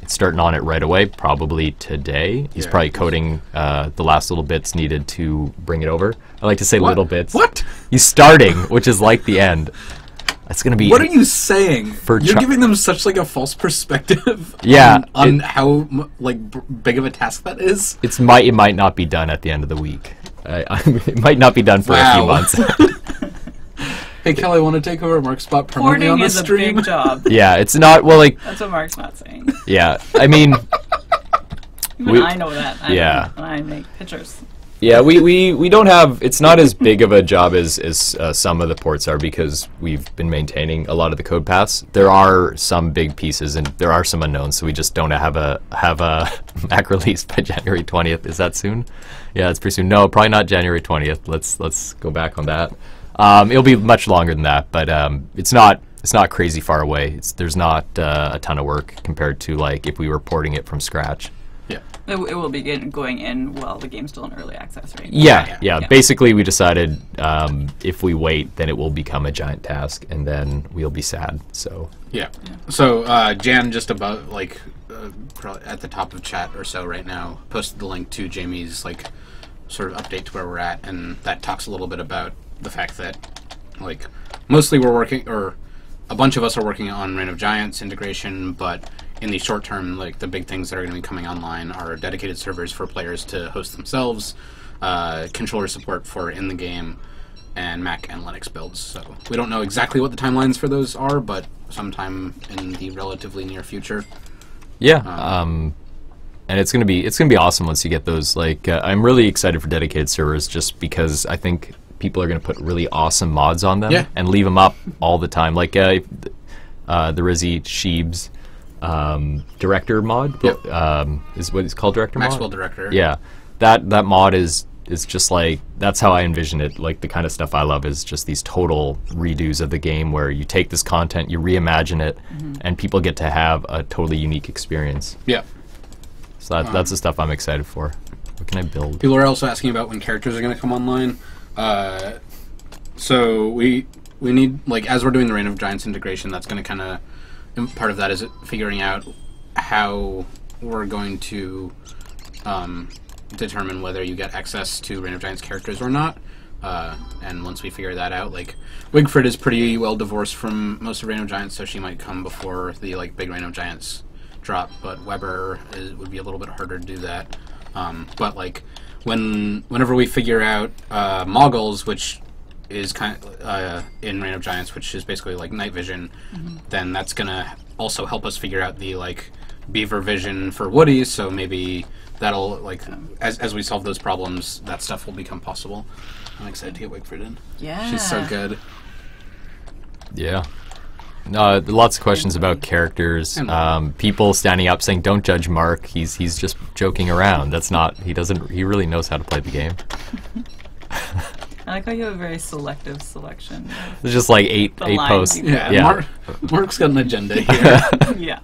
starting on it right away. Probably today. He's Yeah. probably coding the last little bits needed to bring it over. I like to say What? little bits. What? He's starting, which is like the end. That's going to be. What are you saying? For You're Char- giving them such like a false perspective. Yeah, on how big of a task that is. it might not be done at the end of the week. It might not be done for a few Wow. months. Hey, Kelly, want to take over Mark's spot permanently on Porting the is a stream? big job. Yeah, it's not well. Like, That's what Mark's not saying. yeah, I mean, Even I know that. Yeah. When I make pictures. yeah, we don't have. It's not as big of a job as some of the ports are because we've been maintaining a lot of the code paths. There are some big pieces and there are some unknowns, so we just don't have a Mac release by January 20th. Is that soon? Yeah, it's pretty soon. No, probably not January 20th. Let's go back on that. It'll be much longer than that, but it's not crazy far away. There's not a ton of work compared to like if we were porting it from scratch. Yeah. It will be going in while the game's still in early access, right? Yeah. Yeah. Basically, we decided if we wait, then it will become a giant task, and then we'll be sad. So Yeah. So Jan, just about like probably at the top of chat or so right now, posted the link to Jamie's like sort of update to where we're at, and that talks a little bit about the fact that like mostly we're working, or a bunch of us are working on Reign of Giants integration, but in the short term, like the big things that are going to be coming online are dedicated servers for players to host themselves, controller support for in the game, and Mac and Linux builds. So we don't know exactly what the timelines for those are, but sometime in the relatively near future. yeah, and it's gonna be awesome once you get those. Like, I'm really excited for dedicated servers just because I think people are gonna put really awesome mods on them Yeah. and leave them up all the time. Like the Rizzy Sheebs director mod Yep. is what it's called, director Maxwell mod. Director. Yeah, that mod is just like, that's how I envision it. Like the kind of stuff I love is just these total redos of the game where you take this content, you reimagine it, and people get to have a totally unique experience. Yeah. So that's the stuff I'm excited for. What can I build? People are also asking about when characters are going to come online. So we need, like, as we're doing the Reign of Giants integration, that's going to kind of, part of that is figuring out how we're going to determine whether you get access to Reign of Giants characters or not. And once we figure that out, like, Wigfrid is pretty well divorced from most of Reign of Giants, so she might come before the, like, big Reign of Giants drop, but Weber would be a little bit harder to do that. But, like, whenever we figure out Moggles, which is kind of in Reign of Giants, which is basically like night vision, then that's gonna also help us figure out the like beaver vision for Woody. So maybe that'll like as we solve those problems, that stuff will become possible. I'm excited to get Wigfrid in. Yeah. She's so good. Yeah. No, lots of questions about characters. People standing up saying, "Don't judge Mark. He's just joking around. That's not. He doesn't. He really knows how to play the game." I like how you have a very selective selection. There's just like eight The lines posts. you Yeah, Mark's got an agenda here. Yeah.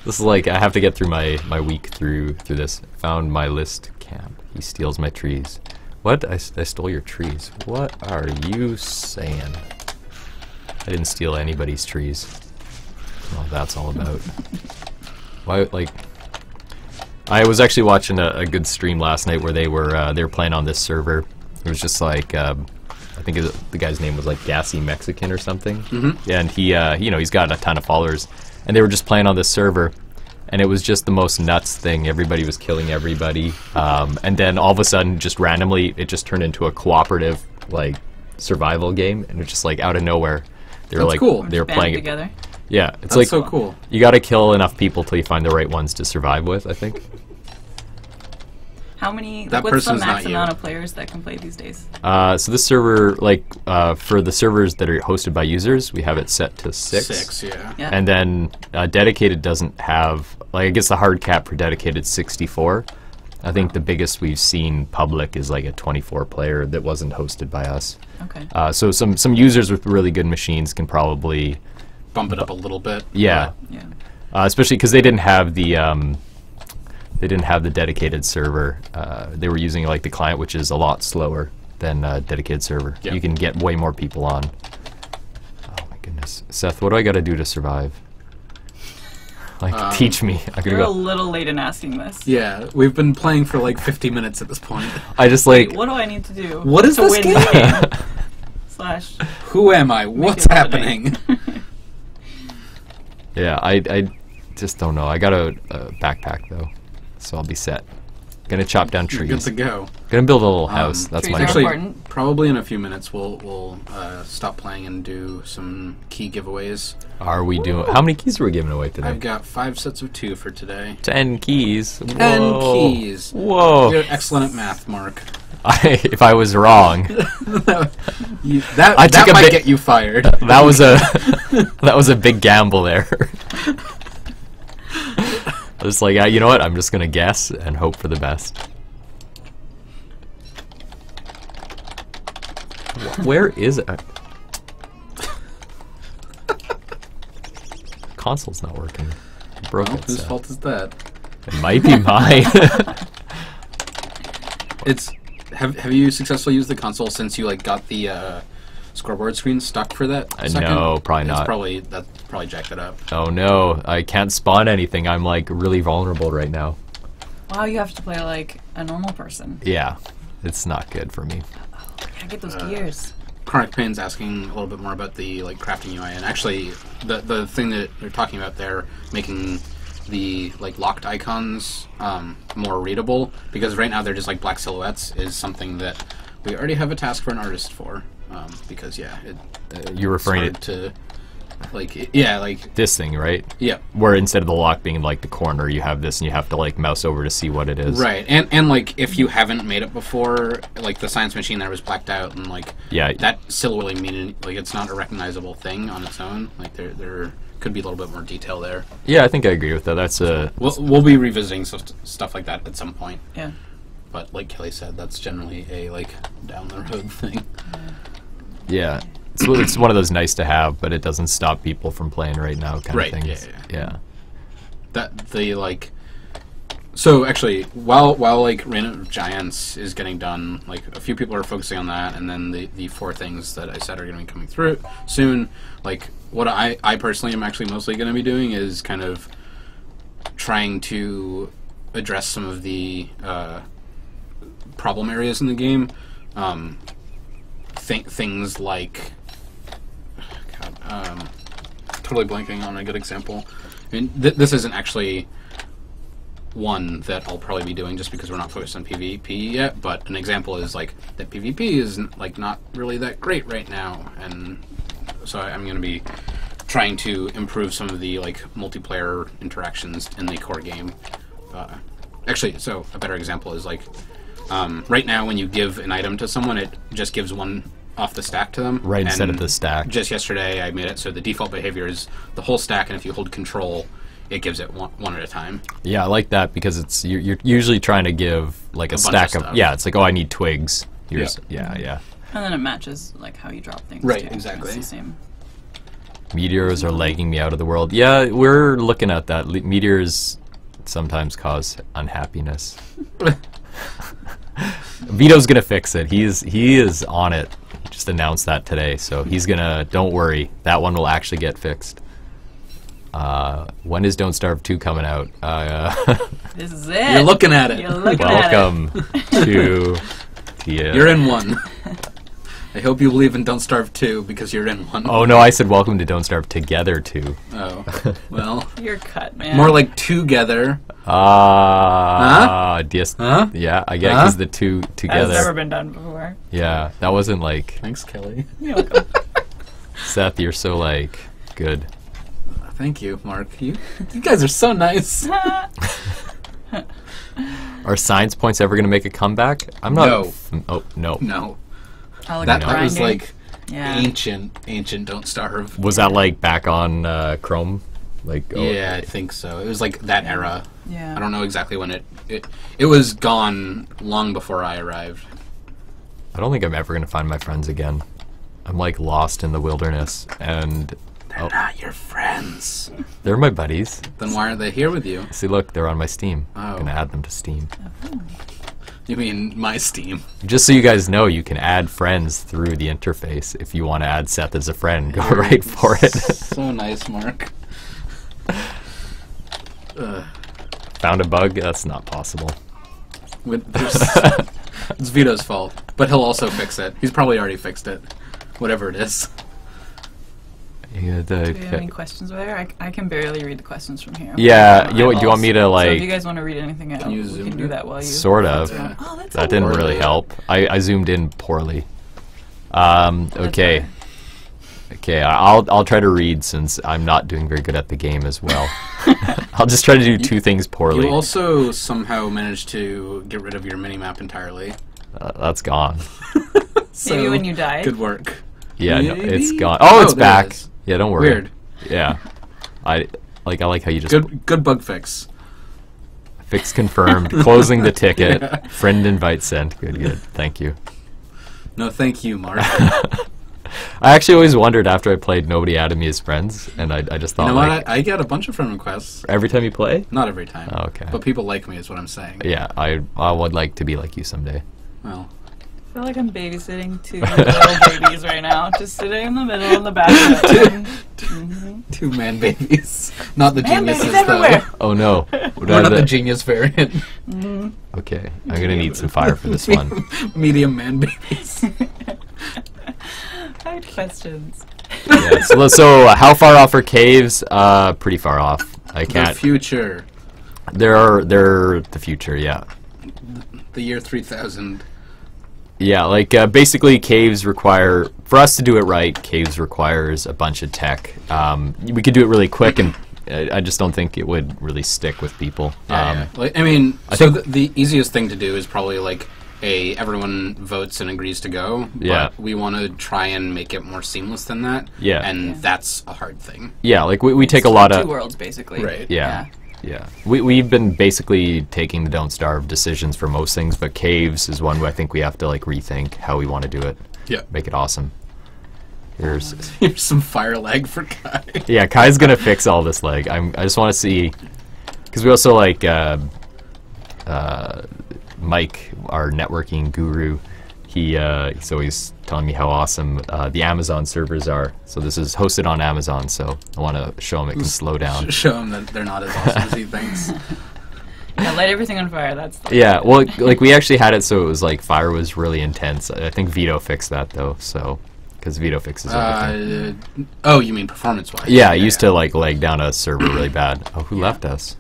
This is like, I have to get through my week through this. Found my list camp. He steals my trees. What? I stole your trees. What are you saying? I didn't steal anybody's trees. Well, that's all about. Why, like, I was actually watching a good stream last night where they were playing on this server. It was just like I think the guy's name was like Gassy Mexican or something. Mm-hmm. Yeah, and he he's got a ton of followers, and they were just playing on this server, and it was just the most nuts thing. Everybody was killing everybody, and then all of a sudden, just randomly, it just turned into a cooperative like survival game, and it's just like out of nowhere. They were That's like cool. they were Banded playing it together. Yeah, it's That's like so cool. you got to kill enough people till you find the right ones to survive with, I think. How many? That What's the person's max not you. amount of players that can play these days? So this server, like for the servers that are hosted by users, we have it set to 6. 6, yeah. Yeah. And then dedicated doesn't have, like, I guess the hard cap for dedicated is 64. I think the biggest we've seen public is like a 24 player that wasn't hosted by us. Okay. So some users with really good machines can probably Bump it up a little bit. yeah, Yeah. especially because they didn't have the dedicated server. They were using like the client, which is a lot slower than dedicated server. Yep. You can get way more people on. Oh my goodness, Seth, what do I got to do to survive? Like, teach me. I'm gonna You're a go. little late in asking this. Yeah, we've been playing for like 50 minutes at this point. I just like. What do I need to do? What is to this win game? the game? Slash. Who am I? What's it happening? Yeah, I just don't know. I got a backpack though, so I'll be set. Gonna chop down You're trees. good to go. Gonna build a little house. That's trees my are goal. Actually, important. probably in a few minutes we'll stop playing and do some key giveaways. Are we doing? How many keys are we giving away today? I've got 5 sets of 2 for today. 10 keys. 10 Whoa. keys. Whoa. You're excellent at math, Mark. If I was wrong, That I took a might bit- get you fired. that was a big gamble there. I was like, you know what? I'm just gonna guess and hope for the best. Where is it? Console's not working. I broke Well, it. whose so. fault is that? It might be mine. It's have you successfully used the console since you like got the scoreboard screen stuck for that second? No, probably It's not. That probably jacked it up. Oh no, I can't spawn anything. I'm like really vulnerable right now. Wow, you have to play like a normal person. Yeah, it's not good for me. Gotta get those gears. Chronic Pain's asking a little bit more about the like crafting UI, and actually the thing that they're talking about there, making the like locked icons more readable, because right now they're just like black silhouettes, is something that we already have a task for an artist for, because yeah, You're referring it's hard to like like this thing, right? yeah. Where instead of the lock being in like the corner, you have this and you have to like mouse over to see what it is. Right, and like if you haven't made it before, like the science machine there was blacked out, and like Yeah. that still really mean like it's not a recognizable thing on its own. Like there could be a little bit more detail there. Yeah, I think I agree with that. That's a We'll be revisiting stuff like that at some point. Yeah. But like Kelly said, that's generally a like down the road thing. yeah. It's one of those nice to have, but it doesn't stop people from playing right now kind Right, of things. yeah. Yeah. That the like. So actually, while like Reign of Giants is getting done, like a few people are focusing on that, and then the 4 things that I said are going to be coming through soon. Like what I personally am actually mostly going to be doing is kind of trying to address some of the problem areas in the game. Things like, God, totally blanking on a good example. I mean, this isn't actually one that I'll probably be doing just because we're not focused on PvP yet, but an example is like that PvP is like not really that great right now, and so I'm going to be trying to improve some of the like multiplayer interactions in the core game. Actually, so a better example is like right now when you give an item to someone, it just gives one off the stack to them. Right, instead of And the stack. Just yesterday I made it so the default behavior is the whole stack, and if you hold control, it gives it one at a time. Yeah, I like that because it's you're usually trying to give like a bunch stack of of stuff. yeah. It's like, oh, I need twigs. Here's yeah. And then it matches like how you drop things. Right, too. exactly. It's the same. Meteors are lagging me out of the world. Yeah, we're looking at that. Meteors sometimes cause unhappiness. Vito's gonna fix it. He is on it. He just announced that today, so he's gonna. Don't worry, that one will actually get fixed. When is Don't Starve 2 coming out? This is it. You're looking at it. You're looking at it. Welcome to TIA. You're in one. I hope you believe in Don't Starve 2 because you're in one. Oh no, I said welcome to Don't Starve Together 2. Oh, well. You're cut, man. More like together. Huh? Huh? Yeah, I get it because the two That's together. never been done before. Yeah, that wasn't like Thanks, Kelly. You're welcome. Seth. You're so like good. Thank you, Mark. You guys are so nice. Are science points ever gonna make a comeback? I'm not. No. Oh no. No. I like That was grinding. like Yeah. ancient Don't Starve. Was that like back on Chrome? Like Yeah, I think so. It was like that era. Yeah. I don't know exactly when it was gone long before I arrived. I don't think I'm ever gonna find my friends again. I'm like lost in the wilderness, and They're not your friends. they're my buddies. Then why aren't they here with you? See, look, they're on my Steam. Oh. I'm gonna add them to Steam. You mean my Steam? Just so you guys know, you can add friends through the interface. If you want to add Seth as a friend, go right for it. So nice, Mark. Found a bug? That's not possible. It's Vito's fault, but he'll also fix it. He's probably already fixed it, whatever it is. Yeah, Do you have any questions over there? I can barely read the questions from here. yeah, My do you want me to eyeballs. So if you like guys want to read anything out, you we zoom can do in? that while you... sort of? Yeah. Oh, that's That didn't really help. I zoomed in poorly. Okay. fine. Okay, I'll try to read since I'm not doing very good at the game as well. I'll just try to do two things poorly. You also somehow managed to get rid of your minimap entirely. That's gone. So, Maybe when you died. Good work. Yeah, no, it's Maybe? gone. Oh, it's there it back. is. Yeah, don't worry. Weird. Yeah, I like how you just Good bug fix. fix confirmed, closing the ticket, Yeah. friend invite sent. Good. Thank you. No, thank you, Mark. I actually always wondered after I played, nobody added me as friends, and I just You thought know like what? I get a bunch of friend requests. every time you play. Not every time. Oh, okay. But people like me is what I'm saying. Yeah, I would like to be like you someday. Well, I feel like I'm babysitting two little babies right now, just sitting in the middle in the background. two man babies. Not the Man geniuses, babies everywhere. Oh no. We're not the genius variant. Okay, I'm gonna need some fire for this one. Medium man babies. I had questions. Yeah, so how far off are caves? Pretty far off. I The can't. future. They're the future. Yeah. The year 3000. Yeah, like basically caves require, for us to do it right, caves requires a bunch of tech. We could do it really quick, and I just don't think it would really stick with people. Yeah. Like, I mean, I so think- the easiest thing to do is probably like everyone votes and agrees to go. But Yeah. we want to try and make it more seamless than that. Yeah. And Yeah. that's a hard thing. Yeah, like we take a lot Two of... worlds, basically. Right. Yeah. We've been basically taking the Don't Starve decisions for most things, but caves is one where I think we have to like rethink how we want to do it. Yeah. Make it awesome. Here's... Here's some fire lag for Kai. Yeah, Kai's gonna fix all this lag. I just want to see, because we also like Mike, our networking guru. He's always telling me how awesome the Amazon servers are. So this is hosted on Amazon. So I want to show him it can slow down. Show him that they're not as awesome as he thinks. Yeah, light everything on fire. That's the Yeah, well, like we actually had it so it was like fire was really intense. I think Vito fixed that though. So because Vito fixes everything. Oh, you mean performance-wise? Yeah, I used to like lag down a server really bad. Oh, who left us?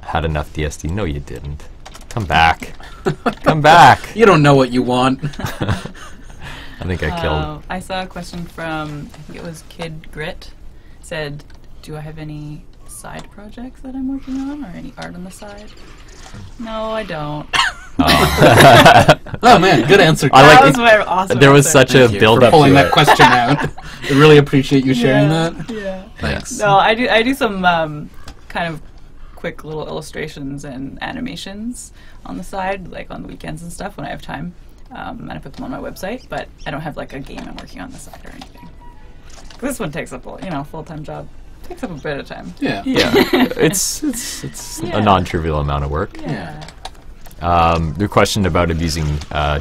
Had enough DSD? No, you didn't. Come back. Come back. You don't know what you want. I think I killed. I saw a question from, I think it was Kid Grit. Said, do I have any side projects that I'm working on or any art on the side? No, I don't. Oh man, good answer. I like that was it. my awesome There was answer. such a Thank you build for up to pulling that it. question out. I really appreciate you sharing that. Yeah. Thanks. No, I do some kind of quick little illustrations and animations on the side, like on the weekends and stuff when I have time. And I put them on my website, but I don't have like a game I'm working on the side or anything. This one takes up a full-time job. Takes up a bit of time. Yeah. Yeah, it's Yeah. a non-trivial amount of work. Yeah. The question about abusing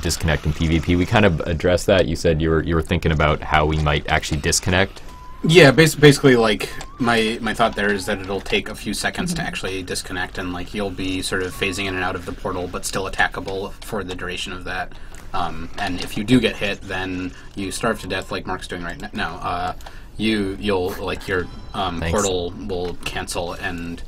disconnect in PvP, we kind of addressed that. You said you were thinking about how we might actually disconnect. Yeah, basically, like, my thought there is that it'll take a few seconds to actually disconnect, and, like, you'll be sort of phasing in and out of the portal, but still attackable for the duration of that. And if you do get hit, then you starve to death like Mark's doing right now. You'll, like, your portal will cancel, and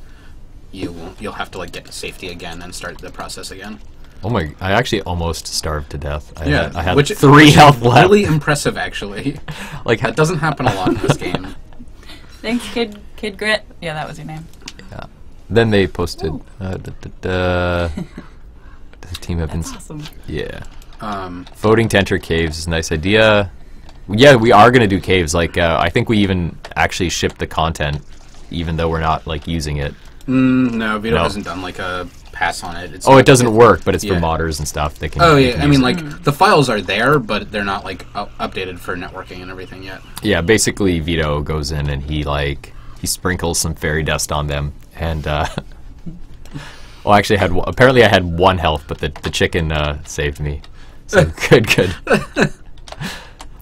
you'll have to, like, get to safety again and start the process again. Oh my! I actually almost starved to death. I had which 3 health left. Really impressive, actually. Like that doesn't happen a lot in this game. Thanks, Kid Grit. Yeah, that was your name. Yeah. Then they posted. The team have been. That's awesome. Yeah. Voting to enter caves is a nice idea. Yeah, we are gonna do caves. Like I think we even actually shipped the content, even though we're not like using it. No, Vito hasn't done like a pass on it. It doesn't work, but it's for modders and stuff. They can. Oh yeah, can I mean, it. like the files are there, but they're not like updated for networking and everything yet. Yeah, basically Vito goes in and he sprinkles some fairy dust on them, and well, actually, apparently I had 1 health, but the chicken saved me. So good.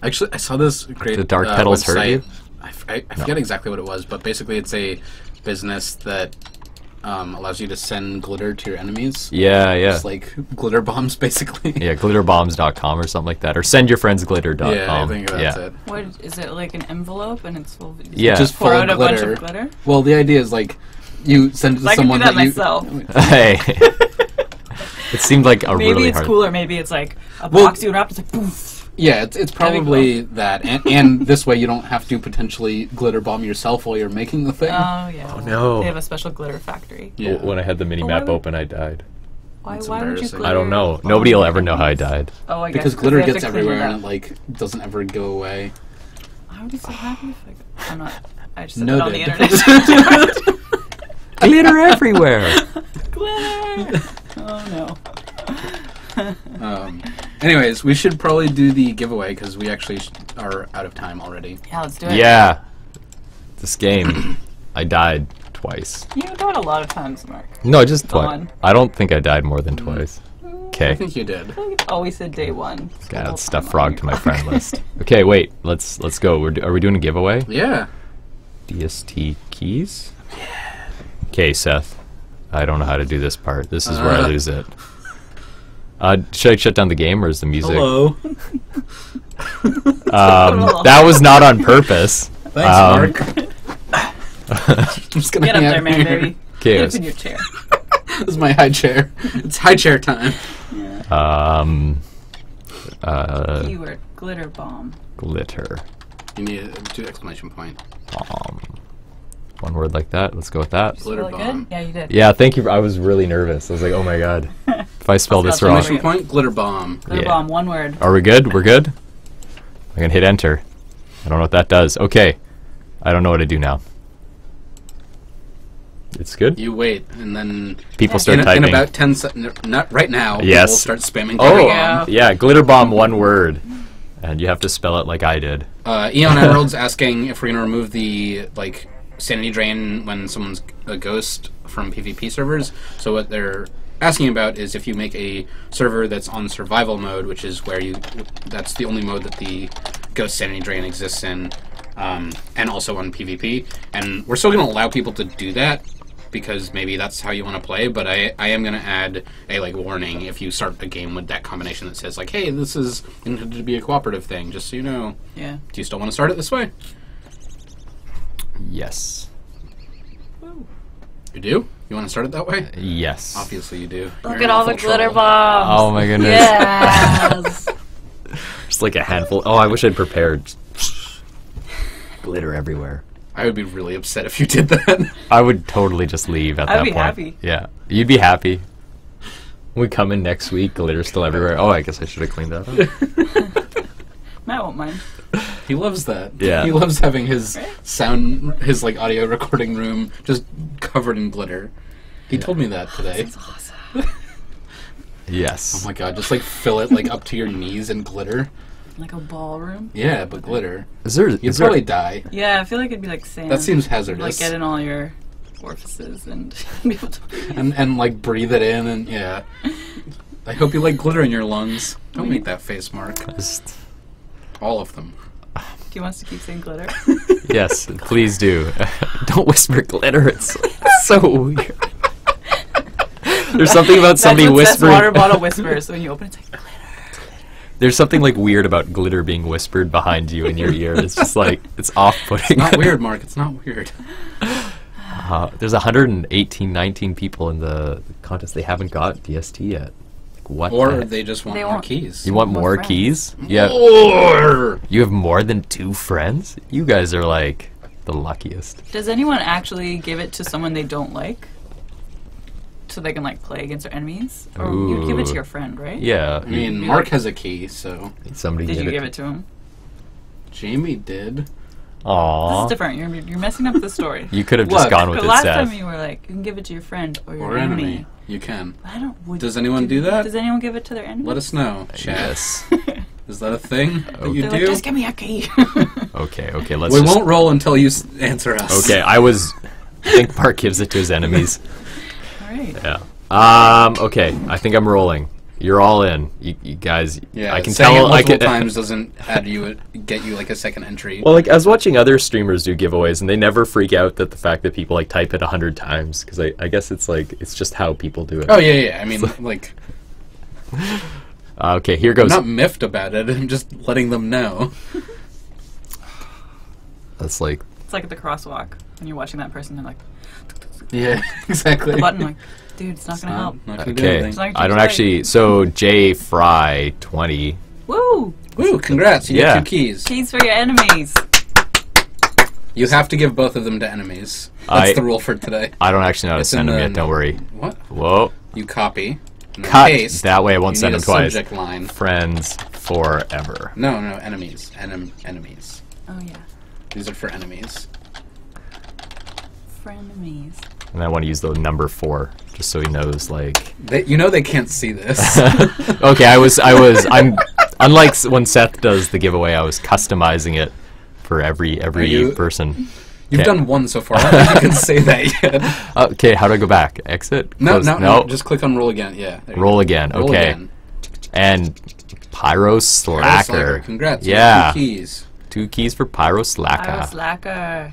Actually, I saw this great. The dark petals website. hurt you? I forget exactly what it was, but basically it's a business that allows you to send glitter to your enemies. Yeah. It's like glitter bombs, basically. Yeah, glitterbombs.com or something like that, or sendyourfriendsglitter.com. Yeah, I think that's it. What is it, like an envelope and it's full? Just pour full out of a bunch glitter. of glitter. Well, the idea is like you send it to I someone can do that you. myself. Hey. It seemed like a Maybe really it's hard. cooler. Maybe it's like a box you wrap. It's like poof. Yeah, it's probably that, and this way you don't have to potentially glitter bomb yourself while you're making the thing. Oh yeah. Oh no. They have a special glitter factory. Yeah. When I had the mini map open, I died. Why That's would you embarrassing. glitter? I don't know. Nobody will ever know how I died. Oh, I guess Because glitter they have gets to clean it everywhere up. and it like doesn't ever go away. I would be so happy if I'm not. I just said No, it on the internet. Glitter everywhere. Glitter. Oh no. Anyways, we should probably do the giveaway because we actually are out of time already. Yeah, let's do it. Yeah. This game, I died twice. You died a lot of times, Mark. No, just twice. on. I don't think I died more than twice. I Okay. think you did. I feel like it's always said day one. Gotta add stuff frog to my friend list. Okay, wait. Let's go. Are we doing a giveaway? Yeah. DST keys? Yeah. Okay, Seth. I don't know how to do this part. This is where I lose it. Should I shut down the game, or is the music? Hello. That was not on purpose. Thanks, Mark. I'm just gonna Get up hang there, out man, here. baby. Okay. Get up in your chair. This is my high chair. It's high chair time. Keyword glitter bomb. Glitter You need a 2 exclamation point. bomb. One word like that. Let's go with that. Glitter Really bomb. good? Yeah, you did. Yeah, thank you. I was really nervous. I was like, oh my god. If I spell this wrong. Exclamation point. Glitter bomb. Glitter Yeah. bomb, one word. Are we good? We're good? I can hit enter. I don't know what that does. Okay. I don't know what to do now. It's good? You wait, and then People start in typing. about 10 seconds. Not right now. Yes. We'll start spamming. Oh, glitter Yeah. bomb. yeah. Glitter bomb, one word. And you have to spell it like I did. Eon Emerald's asking if we're gonna remove the sanity drain when someone's a ghost from PvP servers. So what they're asking about is if you make a server that's on survival mode, which is where that's the only mode that the ghost sanity drain exists in, and also on PvP. And we're still gonna allow people to do that because maybe that's how you want to play, but I am going to add a warning if you start a game with that combination that says hey, this is intended to be a cooperative thing, just so you know. Yeah. Do you still want to start it this way? Yes. You do? You want to start it that way? Yes. Obviously you do. Look You're at an all the awful glitter troll. bombs. Oh my goodness. Yes. Just like a handful. Oh, I wish I'd prepared. Glitter everywhere. I would be really upset if you did that. I would totally just leave at that I'd be point. happy. Yeah. You'd be happy. We come in next week, glitter's still everywhere. Oh, I guess I should have cleaned that up. Matt won't mind. He loves that. Yeah. He loves having his his audio recording room just covered in glitter. He told me that today. That's awesome. Yes. Oh my god, just fill it up to your knees in glitter. Like a ballroom. Yeah, but glitter. You'd You'd probably die. Yeah, I feel like it'd be like sand. That seems Like hazardous. get in all your orifices and be able to breathe. and breathe it in and yeah. I hope you like glitter in your lungs. Don't make that face, Mark. Just, All of them. Do He wants to keep saying glitter. Yes, please do. Don't whisper glitter. It's so weird. There's something about somebody That's what whispering. water bottle whispers. So when you open it, it's like glitter. There's something like weird about glitter being whispered behind you in your ear. It's just like it's off-putting. Not weird, Mark. It's not weird. There's 19 people in the contest. They haven't got DST yet. Like, what? Or they just want They more want- keys. You want More more friends. keys? Yeah. Or You have more than 2 friends? You guys are like the luckiest. Does anyone actually give it to someone they don't like? So they can like play against their enemies? Or you give it to Ooh. your friend, right? Yeah. I mean, You- Mark has a key, so Somebody Did get you give it to him? Jamie did. This Aww. is different. You're messing up the story. You could have just Look, gone with But it, last Seth. time you were like, you can give it to your friend or your Or enemy. enemy. You can. I don't. Does anyone do that? Does anyone give it to their enemy? Let us know, chat. Yes. Is that a thing that you They're do? like, just give me a key. Okay, let's We just... won't roll until you answer us. Okay, I think Mark gives it to his enemies. All right. Yeah. Okay, I think I'm rolling. You're all in. You guys, Yeah, I can saying tell... it I multiple can, times doesn't get you like a second entry. Well, like, I was watching other streamers do giveaways, and they never freak out at the fact that people, like, type it 100 times, because I guess it's, like, it's just how people do it. Oh yeah. I mean, like, Okay, here I'm goes. not miffed about it. I'm just letting them know. That's, like... It's like at the crosswalk when you're watching that person. They're like, Yeah, exactly. the button. Like, dude, it's not gonna help. Not gonna do Okay, anything. like I don't Jay. actually... So, J Fry 20. Woo! Woo! Congrats! You Yeah. get 2 keys. Keys for your enemies. You have to give both of them to enemies. That's the rule for today. I don't actually know how to It's in send them the- yet, don't worry. What? Whoa. You copy. And then Cut! Paste. That way I won't You send need them a twice. subject line. Friends forever. No, enemies. Enemies. Oh yeah, These are for enemies. frenemies. And I want to use the number 4, just so he knows, like... They can't see this. Okay, I'm... Unlike when Seth does the giveaway, I was customizing it for every you- person. You've Okay. done one so far. I don't think you can say that yet. Okay, how do I go back? Exit? No, Close? no. Just click on roll again. Yeah. there you Roll go. again, Roll okay. again. And Pyro Slacker. Slacker. Congrats. you Yeah. got 2 keys. 2 keys for Pyro I Slacker. was slacker.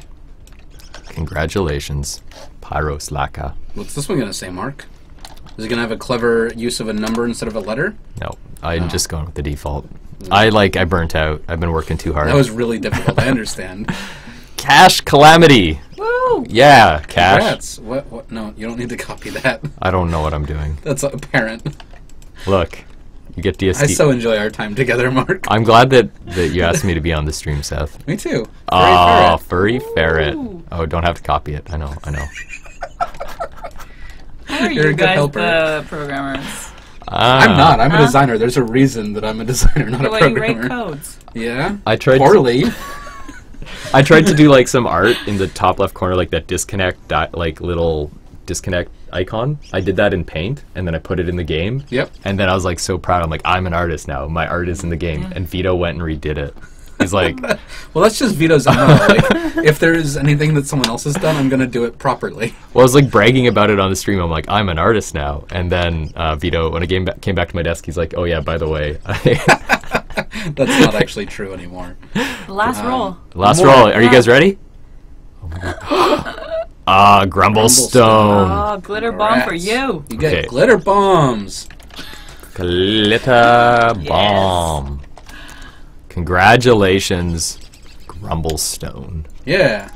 Congratulations, Pyro Slacker. What's this one gonna say, Mark? Is it gonna have a clever use of a number instead of a letter? No, I'm Oh. just going with the default. I burnt out. I've been working too hard. That was really difficult. I understand. Cash Calamity. Woo! Yeah, Cash. Congrats. What? No, you don't need to copy that. I don't know what I'm doing. That's apparent. Look, you get DST. I so enjoy our time together, Mark. I'm glad that you asked me to be on the stream, Seth. Me too. Oh, Furry furry ferret. Ooh. Oh, don't have to copy it. I know. How are You're a you good guys helper. the programmers? I'm not. I'm a Huh? designer. There's a reason that I'm a designer, not The a way you write programmer. codes. Yeah. I tried Poorly. I tried to do like some art in the top left corner, like that disconnect, like little disconnect icon. I did that in Paint, and then I put it in the game. Yep. And then I was like so proud. I'm like, I'm an artist now. My art is in the game. Yeah. And Vito went and redid it. He's like, Well, that's just Vito's MO. Like, if there's anything that someone else has done, I'm gonna do it properly. well, I was like bragging about it on the stream. I'm like, I'm an artist now. And then Vito, when I came back to my desk, he's like, oh yeah, by the way, That's not actually true anymore. The last roll. last More. roll. Are you guys Yeah. ready? Grumblestone. Oh, glitter bomb for Congrats. you. You get Okay. glitter bombs. Glitter bomb. Congratulations, Grumblestone. Yeah.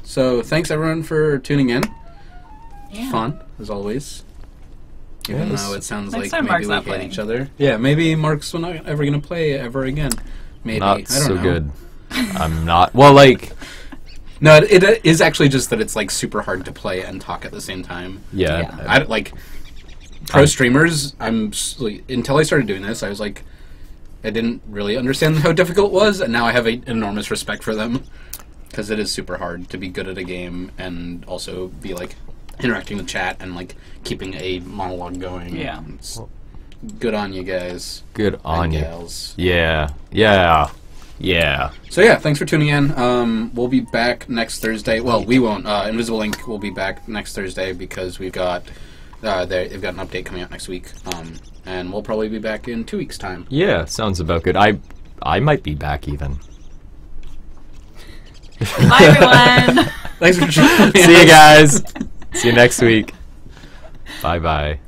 So thanks everyone for tuning in. Yeah. Fun as always. Even Yes. though it sounds Next like time maybe Mark's we not hate playing. each other. Yeah, maybe Mark's not ever gonna play ever again. Maybe. I Not don't so know. good. I'm not. Well, like, No, it is actually just that it's like super hard to play and talk at the same time. yeah. Yeah. I like pro streamers. Until I started doing this, I was like, I didn't really understand how difficult it was, and now I have enormous respect for them because it is super hard to be good at a game and also be like interacting with chat and like keeping a monologue going. Yeah. It's good on you guys. Good on and you. gals. Yeah. Yeah. Yeah. So yeah, thanks for tuning in. We'll be back next Thursday. Well, we won't. Invisible Ink will be back next Thursday because we've got they've got an update coming out next week. And we'll probably be back in 2 weeks' time. Yeah. Sounds about good. I might be back even. Bye, everyone. Thanks for joining. See you guys. See you next week. Bye bye.